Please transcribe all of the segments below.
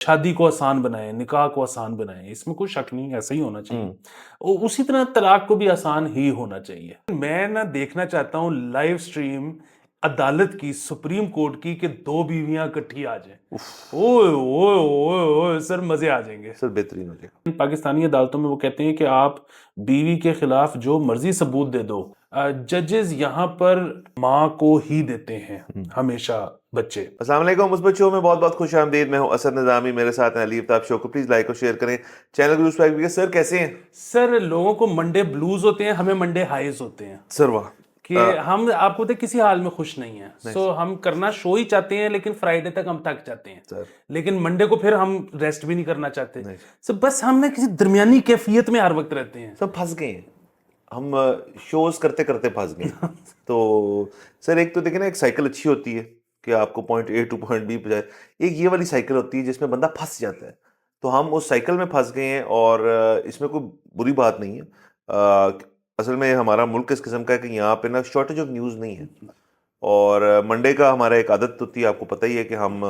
شادی کو آسان بنائیں، نکاح کو آسان بنائیں، اس میں کوئی شک نہیں، ایسا ہی ہونا چاہیے۔ اسی طرح طلاق کو بھی آسان ہی ہونا چاہیے۔ میں نہ دیکھنا چاہتا ہوں لائیو سٹریم عدالت کی، سپریم کورٹ کی، کہ دو بیویاں اکٹھی آ جائیں۔ اوئے اوئے اوئے اوئے سر، مزے آ جائیں گے سر، بہترین ہو جائے۔ پاکستانی عدالتوں میں وہ کہتے ہیں کہ آپ بیوی کے خلاف جو مرضی ثبوت دے دو، ججز یہاں پر ماں کو ہی دیتے ہیں ہمیشہ بچے۔ السلام علیکم، مثبت شو میں بہت بہت خوش آمدید۔ میں ہوں اسد نظامی، میرے ساتھ ہیں علی افتاب۔ شو کو پلیز لائک اور شیئر کریں، چینل کو سبسکرائب کیجئے۔ سر کیسے ہیں؟ سر لوگوں کو منڈے بلوز ہوتے ہیں، ہمیں منڈے ہائیز ہوتے ہیں، سر واہ، کہ ہم آپ کو کسی حال میں خوش نہیں ہیں۔ سو ہم کرنا شو ہی چاہتے ہیں، لیکن فرائیڈے تک ہم تھک جاتے ہیں، سر لیکن منڈے کو پھر ہم ریسٹ بھی نہیں کرنا چاہتے۔ سو بس ہم نے کسی درمیانی کیفیت میں ہر وقت رہتے ہیں۔ سب پھنس گئے ہیں، ہم شوز کرتے کرتے پھنس گئے ہیں۔ تو سر ایک تو دیکھیں نا، ایک سائیکل اچھی ہوتی ہے کہ آپ کو point A to point B پہ جائے، ایک یہ والی سائیکل ہوتی ہے جس میں بندہ پھنس جاتا ہے۔ تو ہم اس سائیکل میں پھنس گئے ہیں، اور اس میں کوئی بری بات نہیں ہے۔ اصل میں ہمارا ملک اس قسم کا ہے کہ یہاں پہ نا شارٹیج آف نیوز نہیں ہے، اور منڈے کا ہمارا ایک عادت ہوتی ہے، آپ کو پتہ ہی ہے کہ ہم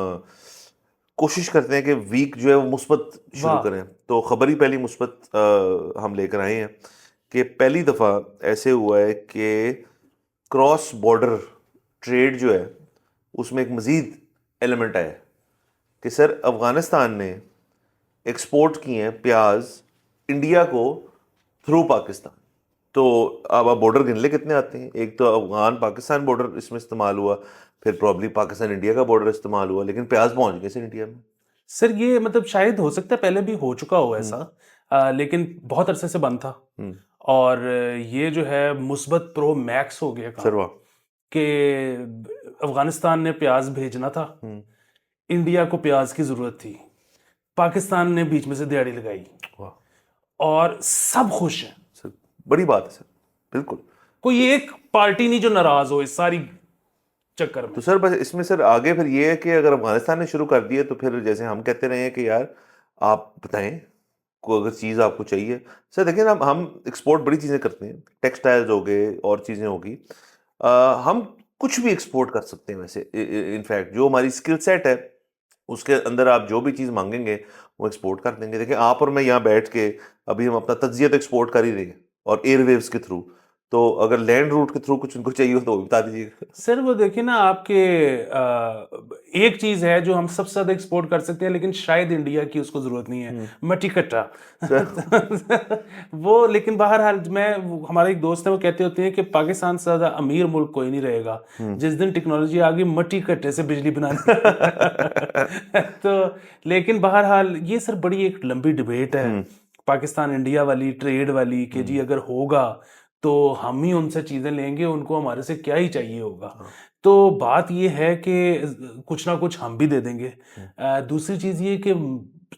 کوشش کرتے ہیں کہ ویک جو ہے وہ مثبت شروع کریں۔ تو خبر ہی پہلی مثبت ہم لے کر آئے ہیں کہ پہلی دفعہ ایسے ہوا ہے کہ کراس بارڈر ٹریڈ جو ہے اس میں ایک مزید ایلیمنٹ آیا ہے کہ سر افغانستان نے ایکسپورٹ کیے ہیں پیاز انڈیا کو تھرو پاکستان۔ تو اب آپ بارڈر گن لے کتنے آتے ہیں، ایک تو افغان پاکستان بارڈر اس میں استعمال ہوا، پھر پرابلی پاکستان انڈیا کا بارڈر استعمال ہوا، لیکن پیاز پہنچ گئے سر انڈیا میں۔ سر یہ مطلب شاید ہو سکتا ہے پہلے بھی ہو چکا ہو ایسا، لیکن بہت عرصے سے بند تھا، اور یہ جو ہے مثبت پرو میکس ہو گیا سر کام، واہ، کہ افغانستان نے پیاز بھیجنا تھا، انڈیا کو پیاز کی ضرورت تھی، پاکستان نے بیچ میں سے دیہڑی لگائی، واہ، اور سب خوش ہیں۔ سر بڑی بات ہے سر، بالکل۔ کوئی ایک پارٹی نہیں جو ناراض ہو اس ساری چکر میں۔ تو سر بس اس میں سر آگے پھر یہ ہے کہ اگر افغانستان نے شروع کر دیا تو پھر جیسے ہم کہتے رہے ہیں کہ یار آپ بتائیں کوئی اگر چیز آپ کو چاہیے۔ سر دیکھیں نا، ہم ایکسپورٹ بڑی چیزیں کرتے ہیں، ٹیکسٹائلز ہو گئے اور چیزیں ہوگی، ہم کچھ بھی ایکسپورٹ کر سکتے ہیں ویسے۔ انفیکٹ جو ہماری اسکل سیٹ ہے اس کے اندر آپ جو بھی چیز مانگیں گے وہ ایکسپورٹ کر دیں گے۔ دیکھیں آپ اور میں یہاں بیٹھ کے ابھی ہم اپنا تجزیہ تو ایکسپورٹ کر ہی رہے ہیں، اور ایئر ویوز کے تھرو، تو اگر لینڈ روٹ کے تھرو کچھ ان کو چاہیے ہو تو وہ بھی بتا دیجیے گا۔ سر وہ دیکھیں نا، آپ کے ایک چیز ہے جو ہم سب سے زیادہ ایکسپورٹ کر سکتے ہیں، لیکن شاید انڈیا کی اس کو ضرورت نہیں ہے، مٹی کٹا۔ وہ لیکن بہرحال ہمارا ایک دوست ہے، وہ کہتے ہوتے ہیں کہ پاکستان سے زیادہ امیر ملک کوئی نہیں رہے گا جس دن ٹیکنالوجی آ گئی مٹی کٹے سے بجلی بنانی۔ تو لیکن بہرحال یہ سر بڑی ایک لمبی ڈبیٹ ہے پاکستان انڈیا والی، ٹریڈ والی، کہ جی اگر ہوگا تو ہم ہی ان سے چیزیں لیں گے، ان کو ہمارے سے کیا ہی چاہیے ہوگا۔ تو بات یہ ہے کہ کچھ نہ کچھ ہم بھی دے دیں گے۔ دوسری چیز یہ کہ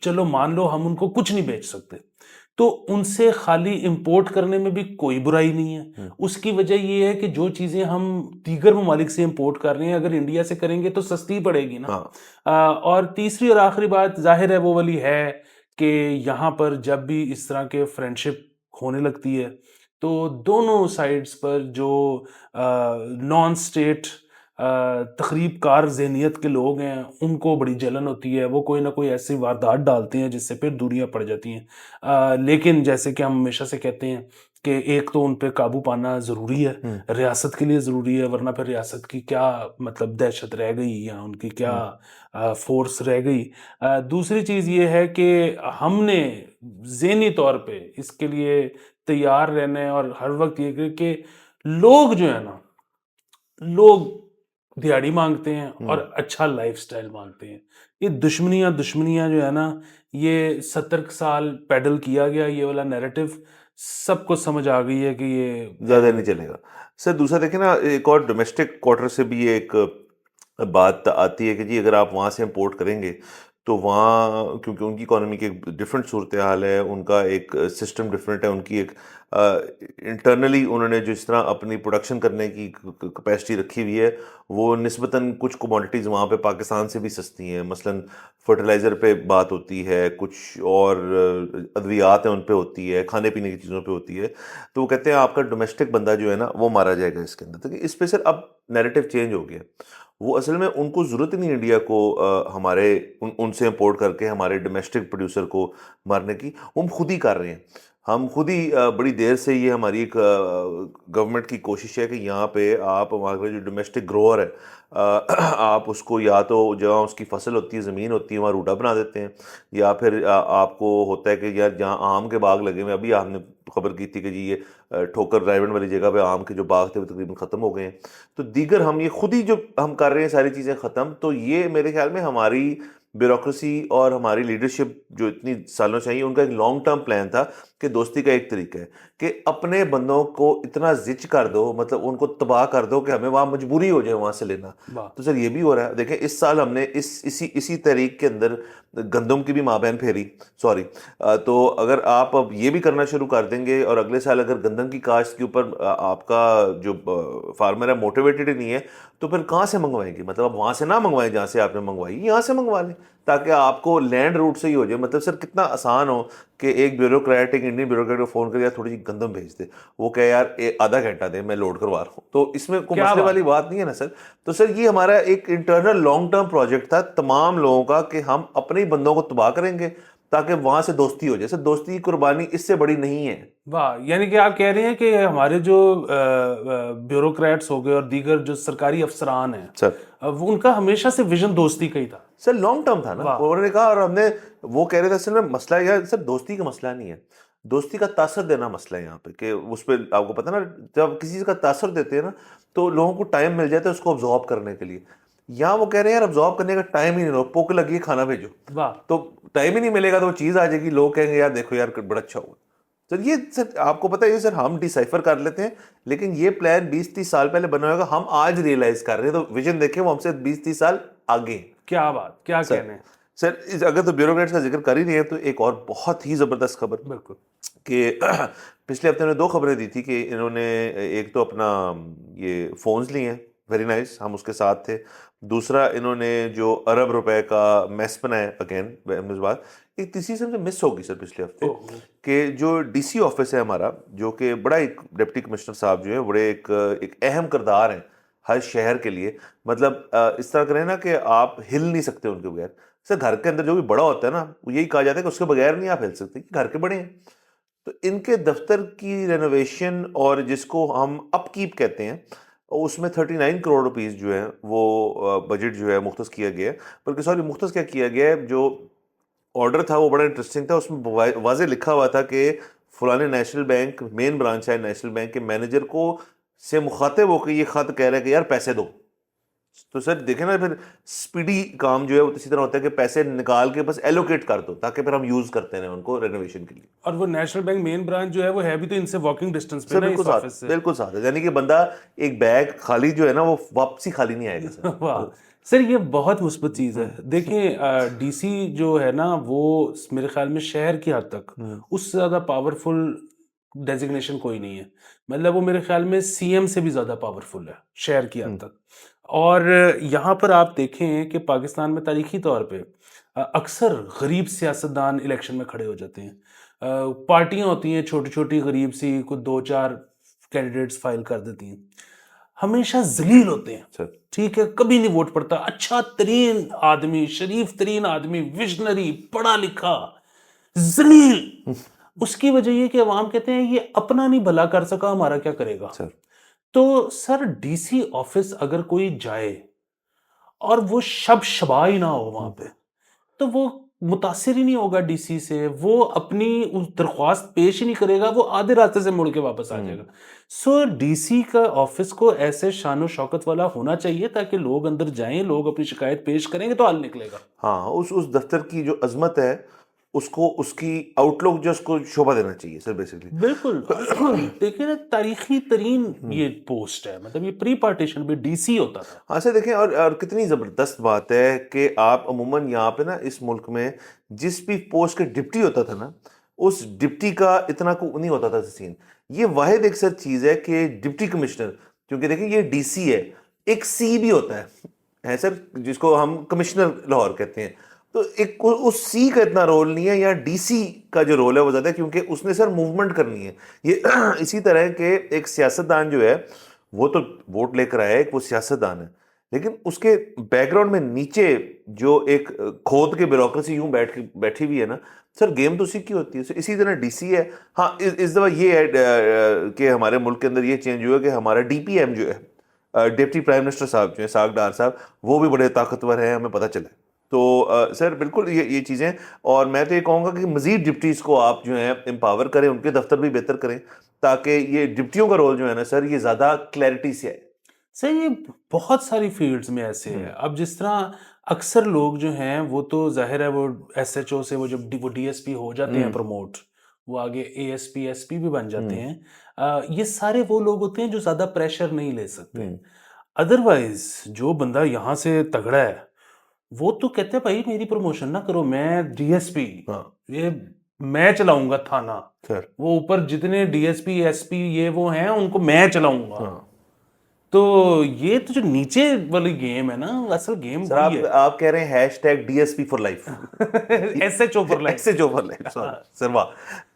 چلو مان لو ہم ان کو کچھ نہیں بیچ سکتے، تو ان سے خالی امپورٹ کرنے میں بھی کوئی برائی نہیں ہے۔ اس کی وجہ یہ ہے کہ جو چیزیں ہم دیگر ممالک سے امپورٹ کر رہے ہیں اگر انڈیا سے کریں گے تو سستی پڑے گی نا۔ اور تیسری اور آخری بات ظاہر ہے وہ والی ہے کہ یہاں پر جب بھی اس طرح کے فرینڈشپ ہونے لگتی ہے تو دونوں سائڈز پر جو نان اسٹیٹ تخریب کار ذہنیت کے لوگ ہیں ان کو بڑی جلن ہوتی ہے، وہ کوئی نہ کوئی ایسی واردات ڈالتے ہیں جس سے پھر دوریاں پڑ جاتی ہیں۔ لیکن جیسے کہ ہم ہمیشہ سے کہتے ہیں کہ ایک تو ان پہ قابو پانا ضروری ہے، ریاست کے لیے ضروری ہے، ورنہ پھر ریاست کی کیا مطلب دہشت رہ گئی یا ان کی کیا فورس رہ گئی۔ دوسری چیز یہ ہے کہ ہم نے ذہنی طور پہ اس کے لیے تیار رہنا ہے، اور ہر وقت یہ کہ لوگ جو ہے نا، لوگ دیہڑی مانگتے ہیں اور اچھا لائف سٹائل مانگتے ہیں۔ یہ دشمنیاں جو ہے نا، یہ 70 سال پیڈل کیا گیا یہ والا نیریٹو، سب کو سمجھ آ گئی ہے کہ یہ زیادہ نہیں چلے گا۔ سر دوسرا دیکھیں نا، ایک اور ڈومیسٹک کوارٹر سے بھی ایک بات آتی ہے کہ جی اگر آپ وہاں سے امپورٹ کریں گے تو وہاں کیونکہ ان کی اکانومی کی ایک ڈفرینٹ صورتحال ہے، ان کا ایک سسٹم ڈفرینٹ ہے، ان کی ایک انٹرنلی انہوں نے جس طرح اپنی پروڈکشن کرنے کی کیپیسٹی رکھی ہوئی ہے، وہ نسبتاً کچھ کوموڈیٹیز وہاں پہ پاکستان سے بھی سستی ہیں۔ مثلاً فرٹیلائزر پہ بات ہوتی ہے، کچھ اور ادویات ہیں ان پہ ہوتی ہے، کھانے پینے کی چیزوں پہ ہوتی ہے۔ تو وہ کہتے ہیں آپ کا ڈومیسٹک بندہ جو ہے نا وہ مارا جائے گا اس کے اندر۔ تو اس پہ سر اب نیریٹو چینج ہو گیا، وہ اصل میں ان کو ضرورت ہی نہیں انڈیا کو ہمارے ان سے امپورٹ کر کے ہمارے ڈومیسٹک پروڈیوسر کو مارنے کی، وہ ہم خود ہی کر رہے ہیں. ہم خود ہی بڑی دیر سے یہ ہماری ایک گورنمنٹ کی کوشش ہے کہ یہاں پہ آپ ہمارا جو ڈومیسٹک گروور ہے آپ اس کو یا تو جہاں اس کی فصل ہوتی ہے، زمین ہوتی ہے، وہاں روڈا بنا دیتے ہیں، یا پھر آپ کو ہوتا ہے کہ یار جہاں آم کے باغ لگے ہوئے، ابھی آپ نے خبر کی تھی کہ جی یہ ٹھوکر رائیونڈ والی جگہ پہ آم کے جو باغ تھے وہ تقریباً ختم ہو گئے ہیں. تو دیگر ہم یہ خود ہی جو ہم کر رہے ہیں ساری چیزیں ختم. تو یہ میرے خیال میں ہماری بیوروکریسی اور ہماری لیڈرشپ جو اتنی سالوں چاہیے، ان کا ایک لانگ ٹرم پلان تھا کہ دوستی کا ایک طریقہ ہے کہ اپنے بندوں کو اتنا زچ کر دو، مطلب ان کو تباہ کر دو کہ ہمیں وہاں مجبوری ہو جائے وہاں سے لینا. تو سر یہ بھی ہو رہا ہے. دیکھیں اس سال ہم نے اسی تحریک کے اندر گندم کی بھی ماں بہن پھیری، سوری. تو اگر آپ اب یہ بھی کرنا شروع کر دیں گے اور اگلے سال اگر گندم کی کاشت کے اوپر آپ کا جو فارمر ہے موٹیویٹڈ ہی نہیں ہے، تو پھر کہاں سے منگوائیں گے؟ مطلب آپ وہاں سے نہ منگوائیں جہاں سے آپ نے منگوائی، یہاں سے منگوا لیں تاکہ آپ کو لینڈ روٹ سے ہی ہو جائے. مطلب سر کتنا آسان ہو کہ ایک بیوروکریٹ، ایک انڈین بیوروکریٹ کو فون کر یا تھوڑی سی گندم بھیج دے، وہ کہ یار آدھا گھنٹہ دے میں لوڈ کروا رہا ہوں. تو اس میں کوئی مسئلے والی بات نہیں ہے نا سر. تو سر یہ ہمارا ایک انٹرنل لانگ ٹرم پروجیکٹ تھا تمام لوگوں کا کہ ہم اپنے ہی بندوں کو تباہ کریں گے تاکہ وہاں سے دوستی ہو جائے. سر دوستی کی قربانی اس سے بڑی نہیں ہے. واہ، یعنی کہ آپ کہہ رہے ہیں کہ ہمارے جو بیوروکریٹس ہو گئے اور دیگر جو سرکاری افسران ہیں سر ان کا ہمیشہ سے ویژن دوستی کا ہی تھا. سر لانگ ٹرم تھا نا، انہوں نے کہا. اور ہم نے وہ کہہ رہے تھے اصل میں مسئلہ یہ سر دوستی کا مسئلہ نہیں ہے، دوستی کا تاثر دینا مسئلہ ہے یہاں پہ. کہ اس پہ آپ کو پتہ نا جب کسی چیز کا تاثر دیتے ہیں نا تو لوگوں کو ٹائم مل جاتا ہے اس کو ابزارب کرنے کے لیے. یہاں وہ کہہ رہے ہیں یار ابزارب کرنے کا ٹائم ہی نہیں رہو، پوک لگی ہے کھانا بھیجو. تو ٹائم ہی نہیں ملے گا تو وہ چیز آ جائے گی، لوگ کہیں گے یار دیکھو یار بڑا اچھا ہوا. سر یہ سر آپ کو پتہ ہے یہ سر ہم ڈیسائفر کر لیتے ہیں، لیکن یہ پلان 20-30 سال پہلے بنا ہوگا، ہم آج ریئلائز کر رہے ہیں. تو ویژن دیکھیں وہ ہم سے 20-30 سال آگے. کیا بات، کیا کہنے. سر اگر تو بیوروکریٹس کا ذکر کر ہی نہیں ہے تو ایک اور بہت ہی زبردست خبر، بالکل، کہ پچھلے ہفتے نے 2 خبریں دی تھی کہ انہوں نے ایک تو اپنا یہ فونز لی ہیں، ویری نائس، ہم اس کے ساتھ تھے. دوسرا انہوں نے جو ارب روپے کا میس بنایا، اگین بات ایک تیسری سے مس ہوگی سر پچھلے ہفتے، کہ جو ڈی سی آفس ہے ہمارا، جو کہ بڑا ایک ڈپٹی کمشنر صاحب جو ہیں بڑے ایک اہم کردار ہیں ہر شہر کے لیے. مطلب اس طرح کریں نا کہ آپ ہل نہیں سکتے ان کے بغیر. سر گھر کے اندر جو بھی بڑا ہوتا ہے نا وہ یہی کہا جاتا ہے کہ اس کے بغیر نہیں آپ ہل سکتے، گھر کے بڑے ہیں. تو ان کے دفتر کی رینوویشن اور جس کو ہم اپ کیپ کہتے ہیں، اس میں 39 کروڑ روپیز جو ہے وہ بجٹ جو ہے مختص کیا گیا ہے. بلکہ سوری مختص کیا کیا گیا ہے، جو آرڈر تھا وہ بڑا انٹرسٹنگ تھا. اس میں واضح لکھا ہوا تھا کہ فلانے نیشنل بینک مین برانچ ہے نیشنل بینک کے مینیجر کو سے مخاطب ہو کے یہ خط کہہ رہا ہے کہ یار پیسے دو. تو سر دیکھیں نا پھر سپیڈی کام جو ہے وہ اسی طرح ہوتا ہے کہ پیسے نکال کے بس ایلوکیٹ کر دو تاکہ پھر ہم یوز کرتے ہیں ان کو رینوویشن کے لیے. اور وہ نیشنل بینک مین برانچ جو ہے وہ ہے بھی تو ان سے واکنگ ڈسٹینس پہ نا اس آفس سے. بالکل ساتھ ہے، یعنی کہ بندہ ایک بیگ خالی جو ہے نا وہ واپسی خالی نہیں آئے گا سر. واہ سر، یہ بہت مثبت چیز ہے. دیکھیں ڈی سی جو ہے نا وہ میرے خیال میں شہر کی حد تک اس سے زیادہ پاورفل ڈیزگنیشن کوئی نہیں ہے. مطلب وہ میرے خیال میں سی ایم سے بھی زیادہ پاورفل ہے شہر کی حد تک. اور یہاں پر آپ دیکھیں کہ پاکستان میں تاریخی طور پہ اکثر غریب سیاستدان الیکشن میں کھڑے ہو جاتے ہیں. پارٹیاں ہوتی ہیں چھوٹی چھوٹی غریب سی، کوئی 2-4 کینڈیڈیٹس فائل کر دیتی ہیں، ہمیشہ ذلیل ہوتے ہیں. ٹھیک ہے، کبھی نہیں ووٹ پڑتا. اچھا ترین آدمی، شریف ترین آدمی، ویژنری، پڑھا لکھا، ذلیل. اس کی وجہ یہ کہ عوام کہتے ہیں یہ اپنا نہیں بھلا کر سکا، ہمارا کیا کرے گا. تو سر ڈی سی آفس اگر کوئی جائے اور وہ شبا ہی نہ ہو وہاں پہ، تو وہ متاثر ہی نہیں ہوگا ڈی سی سے، وہ اپنی اس درخواست پیش ہی نہیں کرے گا، وہ آدھے راستے سے مڑ کے واپس آ جائے گا. سو ڈی سی کا آفس کو ایسے شان و شوکت والا ہونا چاہیے تاکہ لوگ اندر جائیں، لوگ اپنی شکایت پیش کریں گے تو حل نکلے گا. ہاں، اس دفتر کی جو عظمت ہے اس کو، اس کی آؤٹ لک جو اس کو شعبہ دینا چاہیے سر بیسیکلی. بالکل. دیکھیں نا تاریخی ترین یہ پوسٹ ہے، مطلب یہ پری پارٹیشن بھی ڈی سی ہوتا تھا. ہاں سر دیکھیں، اور کتنی زبردست بات ہے کہ آپ عموماً یہاں پہ نا اس ملک میں جس بھی پوسٹ کے ڈپٹی ہوتا تھا نا اس ڈپٹی کا اتنا کو نہیں ہوتا تھا سین. یہ واحد ایک سر چیز ہے کہ ڈپٹی کمشنر، کیونکہ دیکھیں یہ ڈی سی ہے، ایک سی بھی ہوتا ہے سر جس کو ہم کمشنر لاہور کہتے ہیں. تو ایک اس سی کا اتنا رول نہیں ہے، یا ڈی سی کا جو رول ہے وہ زیادہ ہے کیونکہ اس نے سر موومنٹ کرنی ہے. یہ اسی طرح کہ ایک سیاستدان جو ہے وہ تو ووٹ لے کر آیا ہے، وہ سیاستدان ہے، لیکن اس کے بیک گراؤنڈ میں نیچے جو ایک کھود کے بیوروکریسی یوں بیٹھی ہوئی ہے نا سر، گیم تو اسی کی ہوتی ہے. اسی طرح ڈی سی ہے. ہاں اس دفعہ یہ ہے کہ ہمارے ملک کے اندر یہ چینج ہوا کہ ہمارا ڈی پی ایم جو ہے ڈپٹی پرائم منسٹر صاحب جو ہیں ساگ ڈار صاحب، وہ بھی بڑے طاقتور ہیں، ہمیں پتہ چلا. تو سر بالکل یہ چیزیں، اور میں تو یہ کہوں گا کہ مزید ڈپٹیز کو آپ جو ہیں امپاور کریں، ان کے دفتر بھی بہتر کریں، تاکہ یہ ڈپٹیوں کا رول جو ہے نا سر یہ زیادہ کلیئرٹی سے آئے. سر یہ بہت ساری فیلڈز میں ایسے ہے. اب جس طرح اکثر لوگ جو ہیں وہ تو ظاہر ہے وہ ایس ایچ او سے وہ جب وہ ڈی ایس پی ہو جاتے ہیں پروموٹ، وہ آگے A S P S P بھی بن جاتے ہیں. یہ سارے وہ لوگ ہوتے ہیں جو زیادہ پریشر نہیں لے سکتے. ادروائز جو بندہ یہاں سے تگڑا ہے وہ تو کہتے ہیں بھائی میری پروموشن نہ کرو، میں ڈی ایس پی، یہ میں چلاؤں گا تھانہ، وہ اوپر جتنے D S P S P یہ وہ ہیں ان کو میں چلاؤں گا. تو یہ تو جو نیچے والی گیم ہے نا، اصل گیم سر آپ کہہ رہے ہیں hashtag D S P for life, S H O for life, S H O for life. Sir واہ.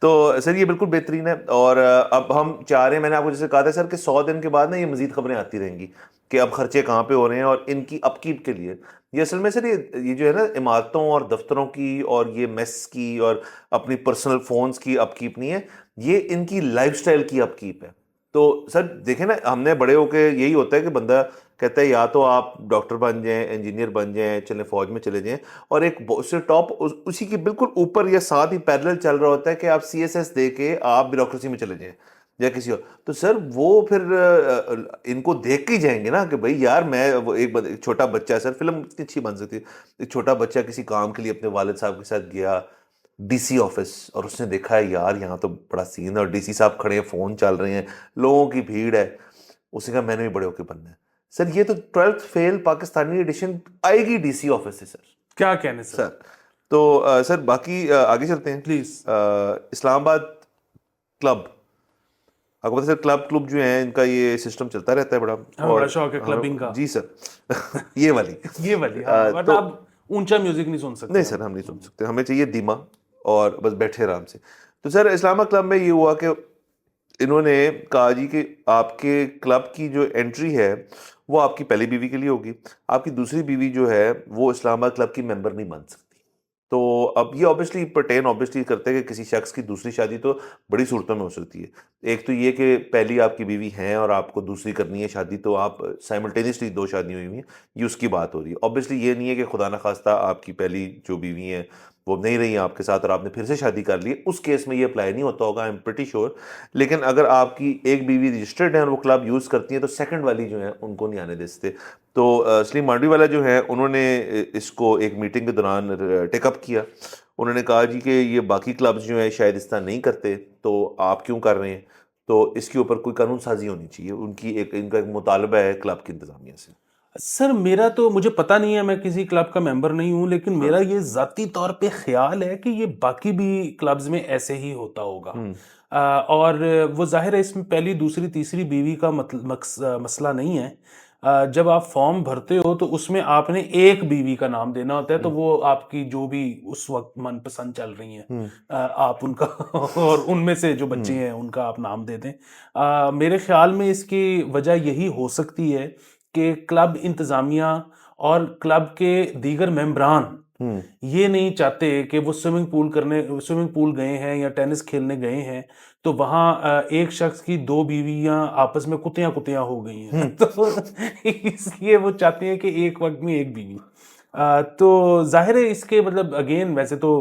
تو سر یہ بالکل بہترین ہے. اور اب ہم چاہ رہے ہیں، میں نے آپ کو جیسے کہا تھا سر کہ 100 دن کے بعد نا یہ مزید خبریں آتی رہیں گی کہ اب خرچے کہاں پہ ہو رہے ہیں اور ان کی اپ کیپ کے لیے. یہ اصل میں سر یہ جو ہے نا عمارتوں اور دفتروں کی اور یہ میس کی اور اپنی پرسنل فونز کی اپ کیپ نہیں ہے، یہ ان کی لائف سٹائل کی اپ کیپ ہے. تو سر دیکھیں نا، ہم نے بڑے ہو کے یہی ہوتا ہے کہ بندہ کہتا ہے یا تو آپ ڈاکٹر بن جائیں، انجینئر بن جائیں، چلیں فوج میں چلے جائیں، اور ایک اس سے ٹاپ اسی کے بالکل اوپر یا ساتھ ہی پیرلل چل رہا ہوتا ہے کہ آپ سی ایس ایس دے کے آپ بیوروکریسی میں چلے جائیں یا کسی اور. تو سر وہ پھر ان کو دیکھ کے ہی جائیں گے نا کہ بھائی یار میں ایک چھوٹا بچہ ہے. سر فلم کتنی اچھی بن سکتی ہے. ایک چھوٹا بچہ کسی کام کے لیے اپنے والد صاحب کے ساتھ گیا ڈی سی آفس، اور اس نے دیکھا ہے یار یہاں تو بڑا سین ہے، اور ڈی سی صاحب کھڑے ہیں، فون چل رہے ہیں، لوگوں کی بھیڑ ہے. اس نے کہا میں نے بھی بڑے ہو کے بننا ہے. سر یہ تو 12th فیل پاکستانی ایڈیشن آئے گی ڈی سی آفس سے. سر کیا کہنے سر. تو سر باقی آگے چلتے ہیں پلیز. اسلام آباد کلب، آپ کو پتا سر کلب جو ہیں ان کا یہ سسٹم چلتا رہتا ہے بڑا، بڑا شوق ہے کلبنگ کا. جی سر یہ والی ورنہ آپ اونچا میوزک نہیں سن سکتے. نہیں سر ہم نہیں سن سکتے، ہمیں چاہیے دھیما اور بس بیٹھے آرام سے. تو سر اسلام آباد کلب میں یہ ہوا کہ انہوں نے کہا جی کہ آپ کے کلب کی جو انٹری ہے وہ آپ کی پہلی بیوی کے لیے ہوگی، آپ کی دوسری بیوی جو ہے وہ اسلام آباد کلب کی ممبر نہیں بن سکتی. تو اب یہ آبویسلی پرٹین آبویسلی کرتے ہیں کہ کسی شخص کی دوسری شادی تو بڑی صورتوں میں ہو سکتی ہے. ایک تو یہ کہ پہلی آپ کی بیوی ہیں اور آپ کو دوسری کرنی ہے شادی، تو آپ سائملٹینیسلی 2 شادیاں ہوئی ہیں، یہ اس کی بات ہو رہی ہے. آبویسلی یہ نہیں ہے کہ خدا نخواستہ آپ کی پہلی جو بیوی ہیں وہ نہیں رہی آپ کے ساتھ اور آپ نے پھر سے شادی کر لی، اس کیس میں یہ اپلائی نہیں ہوتا ہوگا، آئی ایم پریٹی شیور. لیکن اگر آپ کی ایک بیوی رجسٹرڈ ہیں اور وہ کلب یوز کرتی ہیں تو سیکنڈ والی جو ہیں ان کو نہیں آنے دے سکتے. تو سلیم مانڈوی والا جو ہے انہوں نے اس کو ایک میٹنگ کے دوران ٹیک اپ کیا. انہوں نے کہا جی کہ یہ باقی کلبز جو ہیں شاید اس طرح نہیں کرتے تو آپ کیوں کر رہے ہیں، تو اس کے اوپر کوئی قانون سازی ہونی چاہیے. ان کا ایک مطالبہ ہے کلب کی انتظامیہ سے. سر میرا تو مجھے پتہ نہیں ہے، میں کسی کلب کا ممبر نہیں ہوں، لیکن میرا یہ ذاتی طور پہ خیال ہے کہ یہ باقی بھی کلبز میں ایسے ہی ہوتا ہوگا. اور وہ ظاہر ہے اس میں پہلی دوسری تیسری بیوی کا مسئلہ نہیں ہے. جب آپ فارم بھرتے ہو تو اس میں آپ نے ایک بیوی کا نام دینا ہوتا ہے، تو وہ آپ کی جو بھی اس وقت من پسند چل رہی ہیں آپ ان کا اور ان میں سے جو بچے ہیں ان کا آپ نام دے دیں. میرے خیال میں اس کی وجہ یہی ہو سکتی ہے کہ کلب انتظامیہ اور کلب کے دیگر ممبران یہ نہیں چاہتے کہ وہ سوئمنگ پول گئے ہیں یا ٹینس کھیلنے گئے ہیں تو وہاں ایک شخص کی 2 بیویاں آپس میں کتیاں ہو گئی ہیں تو اس لیے وہ چاہتے ہیں کہ ایک وقت میں ایک بیوی. تو ظاہر ہے اس کے مطلب اگین ویسے تو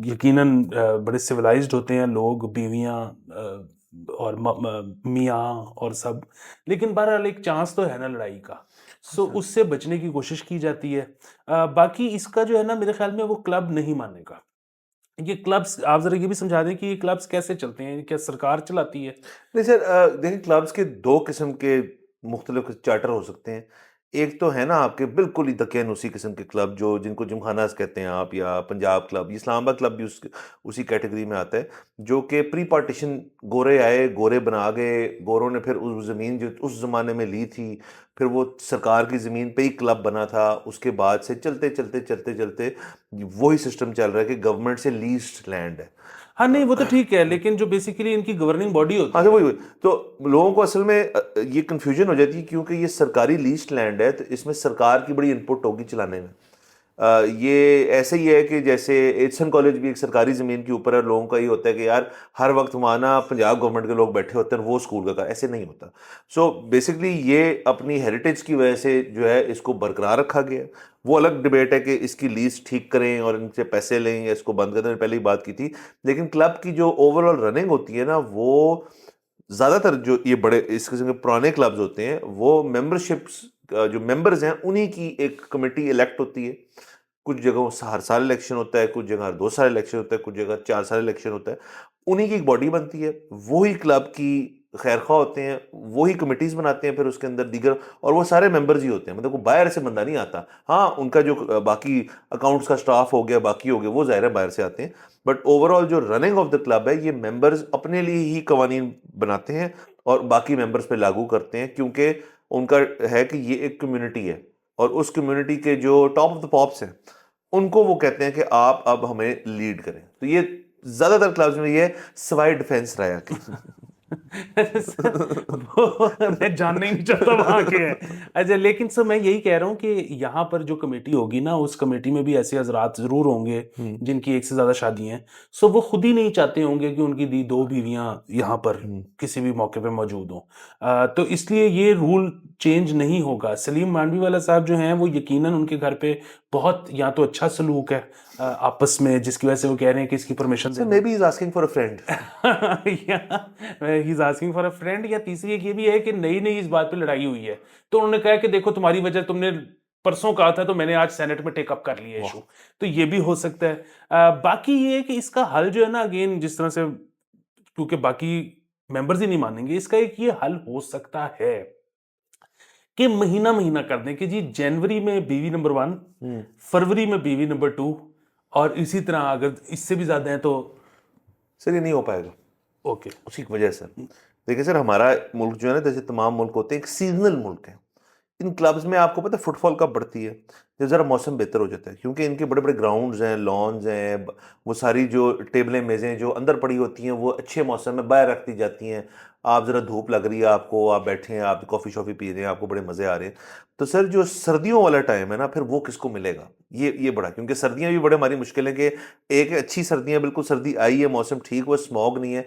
یقیناً بڑے سویلائزڈ ہوتے ہیں لوگ، بیویاں اور میاں اور سب، لیکن بہرحال ایک چانس تو ہے نا لڑائی کا، سو اس سے بچنے کی کوشش کی جاتی ہے. باقی اس کا جو ہے نا میرے خیال میں وہ کلب نہیں ماننے کا. یہ کلبز آپ ذرا یہ بھی سمجھا دیں کہ یہ کلبز کیسے چلتے ہیں، کیا سرکار چلاتی ہے؟ نہیں سر دیکھیں کلبز کے 2 قسم کے مختلف چارٹر ہو سکتے ہیں. ایک تو ہے نا آپ کے بالکل ہی دقیانوسی قسم کے کلب جو جن کو جمخاناز کہتے ہیں آپ، یا پنجاب کلب، اسلام آباد کلب بھی اسی کیٹیگری میں آتا ہے، جو کہ پری پارٹیشن گورے آئے، گورے بنا گئے، گوروں نے پھر اس زمین جو اس زمانے میں لی تھی پھر وہ سرکار کی زمین پہ ہی کلب بنا تھا, اس کے بعد سے چلتے چلتے چلتے چلتے وہی سسٹم چل رہا ہے کہ گورنمنٹ سے لیزڈ لینڈ ہے. ہاں نہیں وہ تو ٹھیک ہے, لیکن جو بیسیکلی ان کی گورننگ باڈی ہوتی ہے, وہی تو لوگوں کو اصل میں یہ کنفیوژن ہو جاتی ہے کیونکہ یہ سرکاری لیزڈ لینڈ ہے, تو اس میں سرکار کی بڑی انپٹ ہوگی چلانے میں. یہ ایسے ہی ہے کہ جیسے ایچسن کالج بھی ایک سرکاری زمین کے اوپر ہے, لوگوں کا یہ ہوتا ہے کہ یار ہر وقت مانا پنجاب گورنمنٹ کے لوگ بیٹھے ہوتے ہیں وہ اسکول کا, ایسے نہیں ہوتا. سو بیسکلی یہ اپنی ہیریٹیج کی وجہ سے جو ہے اس کو برقرار رکھا گیا. وہ الگ ڈبیٹ ہے کہ اس کی لیز ٹھیک کریں اور ان سے پیسے لیں یا اس کو بند کریں, پہلے ہی بات کی تھی. لیکن کلب کی جو اوور آل رننگ ہوتی ہے نا, وہ زیادہ تر جو یہ بڑے اس قسم کے پرانے کلبز ہوتے ہیں وہ ممبرشپس جو ممبرز ہیں انہی کی ایک کمیٹی الیکٹ ہوتی ہے. کچھ جگہوں ہر سال الیکشن ہوتا ہے, کچھ جگہ ہر 2 سال الیکشن ہوتا ہے, کچھ جگہ 4 سال الیکشن ہوتا ہے. انہی کی ایک باڈی بنتی ہے, وہی کلب کی خیر خواہ ہوتے ہیں, وہی کمیٹیز بناتے ہیں پھر اس کے اندر دیگر, اور وہ سارے ممبرز ہی ہوتے ہیں, مطلب کوئی باہر سے بندہ نہیں آتا. ہاں ان کا جو باقی اکاؤنٹس کا سٹاف ہو گیا باقی ہو گیا وہ ظاہر ہے باہر سے آتے ہیں, بٹ اوور آل جو رننگ آف دا کلب ہے یہ ممبرز اپنے لیے ہی قوانین بناتے ہیں اور باقی ممبرز پہ لاگو کرتے ہیں, کیونکہ ان کا ہے کہ یہ ایک کمیونٹی ہے اور اس کمیونٹی کے جو ٹاپ آف دا پاپس ہیں ان کو وہ کہتے ہیں کہ آپ اب ہمیں لیڈ کریں. تو یہ زیادہ تر کلبز میں یہ سوائے ڈیفینس رہا کہ میں جاننا ہی نہیں چاہتا وہاں کے ہے. اچھا لیکن سر میں یہی کہہ رہا ہوں کہ یہاں پر جو کمیٹی ہوگی نا, اس کمیٹی میں بھی ایسے حضرات ضرور ہوں گے جن کی ایک سے زیادہ شادی ہیں, سو وہ خود ہی نہیں چاہتے ہوں گے کہ ان کی 2 بیویاں یہاں پر کسی بھی موقع پہ موجود ہوں. تو اس لیے یہ رول چینج نہیں ہوگا. سلیم مانڈوی والا صاحب جو ہیں وہ یقیناً ان کے گھر پہ بہت یا تو اچھا سلوک ہے آپس میں, جس کی وجہ سے وہ کہہ رہے ہیں کہ اس کی permission So maybe he's asking for a friend. he's asking for a friend. یا تیسری ایک یہ بھی ہے کہ نئی اس بات پہ لڑائی ہوئی ہے, تو انہوں نے کہا کہ دیکھو تمہاری وجہ تم نے پرسوں کہا تھا تو میں نے آج سینٹ میں ٹیک اپ کر لیا ایشو, تو یہ بھی ہو سکتا ہے. باقی یہ ہے کہ اس کا حل جو ہے نا, اگین جس طرح سے کیونکہ باقی ممبرز ہی نہیں مانیں گے, اس کا ایک یہ حل ہو سکتا ہے کہ مہینہ کر دیں کہ جی جنوری میں بیوی نمبر 1, فروری میں بیوی نمبر 2, اور اسی طرح اگر اس سے بھی زیادہ ہیں تو سر یہ نہیں ہو پائے گا. اوکے اسی کی وجہ سے دیکھیں سر, ہمارا ملک جو ہے نا جیسے تمام ملک ہوتے ہیں ایک سیزنل ملک ہے. ان کلبز میں آپ کو پتہ ہے فٹ فال کب بڑھتی ہے جب ذرا موسم بہتر ہو جاتا ہے, کیونکہ ان کے بڑے بڑے گراؤنڈز ہیں, لانز ہیں, وہ ساری جو ٹیبلیں میزیں جو اندر پڑی ہوتی ہیں وہ اچھے موسم میں باہر رکھ دی جاتی ہیں. آپ ذرا دھوپ لگ رہی ہے آپ کو, آپ بیٹھے ہیں, آپ کافی شافی پی رہے ہیں, آپ کو بڑے مزے آ رہے ہیں. تو سر جو سردیوں والا ٹائم ہے نا, پھر وہ کس کو ملے گا, یہ بڑا, کیونکہ سردیاں بھی بڑے ہماری مشکل ہیں کہ ایک اچھی سردیاں, بالکل سردی آئی ہے, موسم ٹھیک ہوا, اسموگ نہیں ہے.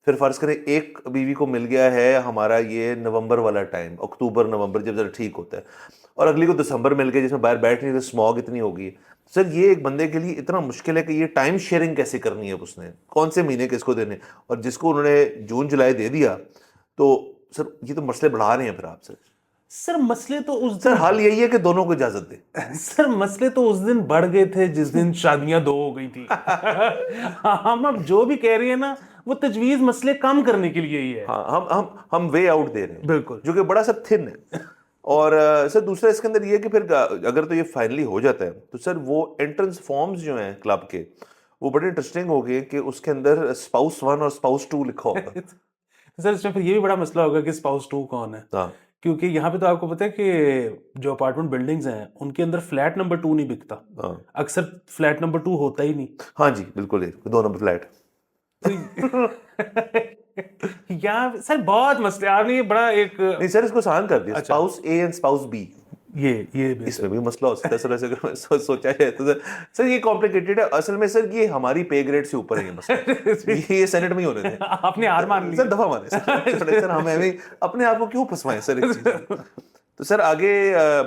پھر فرض کریں ایک بیوی کو مل گیا ہے ہمارا یہ نومبر والا ٹائم, اکتوبر نومبر جب ذرا ٹھیک ہوتا ہے, اور اگلی کو دسمبر مل گیا جس میں باہر بیٹھ نہیں, اسموگ اتنی ہوگی. سر یہ ایک بندے کے لیے اتنا مشکل ہے کہ یہ ٹائم شیئرنگ کیسے کرنی ہے, اس نے کون سے مہینے کس کو دینے, اور جس کو انہوں نے جون جولائی دے دیا, تو سر یہ تو مسئلے بڑھا رہے ہیں پھر آپ. سر مسئلے تو اس سر حال یہی ہے کہ دونوں کو اجازت دے. سر مسئلے تو اس دن بڑھ گئے تھے جس دن شادیاں 2 ہو گئی تھی. ہم اب جو بھی کہہ رہے ہیں نا وہ تجویز مسئلے کم کرنے کے لیے ہی ہے. ہم وے آؤٹ دے رہے ہیں بالکل, جو کہ بڑا سا تھن ہے. اور سر دوسرا اس کے اندر یہ ہے کہ پھر اگر تو یہ فائنلی ہو جاتا ہے تو سر وہ انٹرنس فارمز جو ہیں کلب کے وہ بڑے انٹرسٹنگ ہو گئے کہ اس کے اندر اسپاؤس 1 اور اسپاؤس 2 لکھا ہوگا. سر اس میں پھر یہ بھی بڑا مسئلہ ہوگا کہ اسپاؤس 2 کون ہے, کیونکہ یہاں پہ تو آپ کو پتہ ہے کہ جو اپارٹمنٹ بلڈنگز ہیں ان کے اندر فلیٹ نمبر 2 نہیں بکتا, اکثر فلیٹ نمبر 2 ہوتا ہی نہیں. ہاں جی بالکل, 2 نمبر فلیٹ. یہاں سر بہت مسئلے, آپ نے یہ بڑا ایک نہیں سر اس کو آسان کر دیا, spouse A and spouse B, یہ اس میں بھی مسئلہ ہو سکتا ہے. سر ایسے اگر سوچا جائے تو سر یہ کمپلیکیٹڈ ہے اصل میں. سر یہ ہماری پے گریڈ سے اوپر ہے یہ مسئلہ, یہ سینٹ میں ہی ہونے تھے. آپ نے ہار مان لی سر, دفعہ مارے سر, ہمیں اپنے آپ کو کیوں پھنسوائیں سر اس چیز میں. تو سر آگے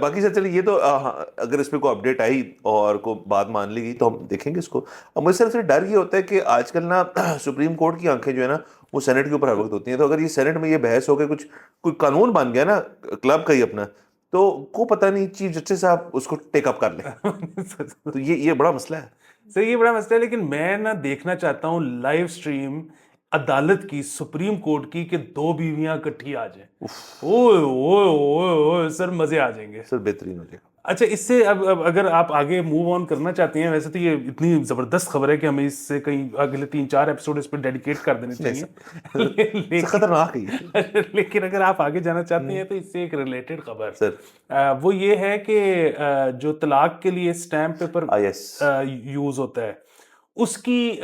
باقی سر چلیے, یہ تو اگر اس پہ کوئی اپڈیٹ آئی اور کوئی بات مان لی گئی تو ہم دیکھیں گے اس کو. اور مجھے صرف ڈر یہ ہوتا ہے کہ آج کل نا سپریم کورٹ کی آنکھیں جو ہے نا وہ سینٹ کے اوپر ہر وقت ہوتی ہیں. تو اگر یہ سینٹ میں یہ بحث ہو کے کوئی قانون بن گیا نا کلب کا ہی اپنا, تو کو پتہ نہیں چیف جسٹس صاحب اس کو ٹیک اپ کر لیں. تو یہ بڑا مسئلہ ہے سر, یہ بڑا مسئلہ ہے. لیکن میں نا دیکھنا چاہتا ہوں لائیو سٹریم عدالت کی, سپریم کورٹ کی, کہ 2 بیویاں اکٹھی آ جائیں. اوئے اوئے اوئے اوئے سر مزے آ جائیں گے. سر بہترین ہو جائے گا. اچھا اس سے اب اگر آپ آگے موو آن کرنا چاہتے ہیں، ویسے تو یہ اتنی زبردست خبر ہے کہ ہمیں اس سے کہیں اگلے 3-4 ایپیسوڈ اس پہ ڈیڈیکیٹ کر دینے چاہیے خطرناک ہے لیکن اگر آپ آگے جانا چاہتے ہیں تو اس سے ایک ریلیٹڈ خبر سر. وہ یہ ہے کہ جو طلاق کے لیے اسٹیمپ پیپر یس یوز ہوتا ہے اس کی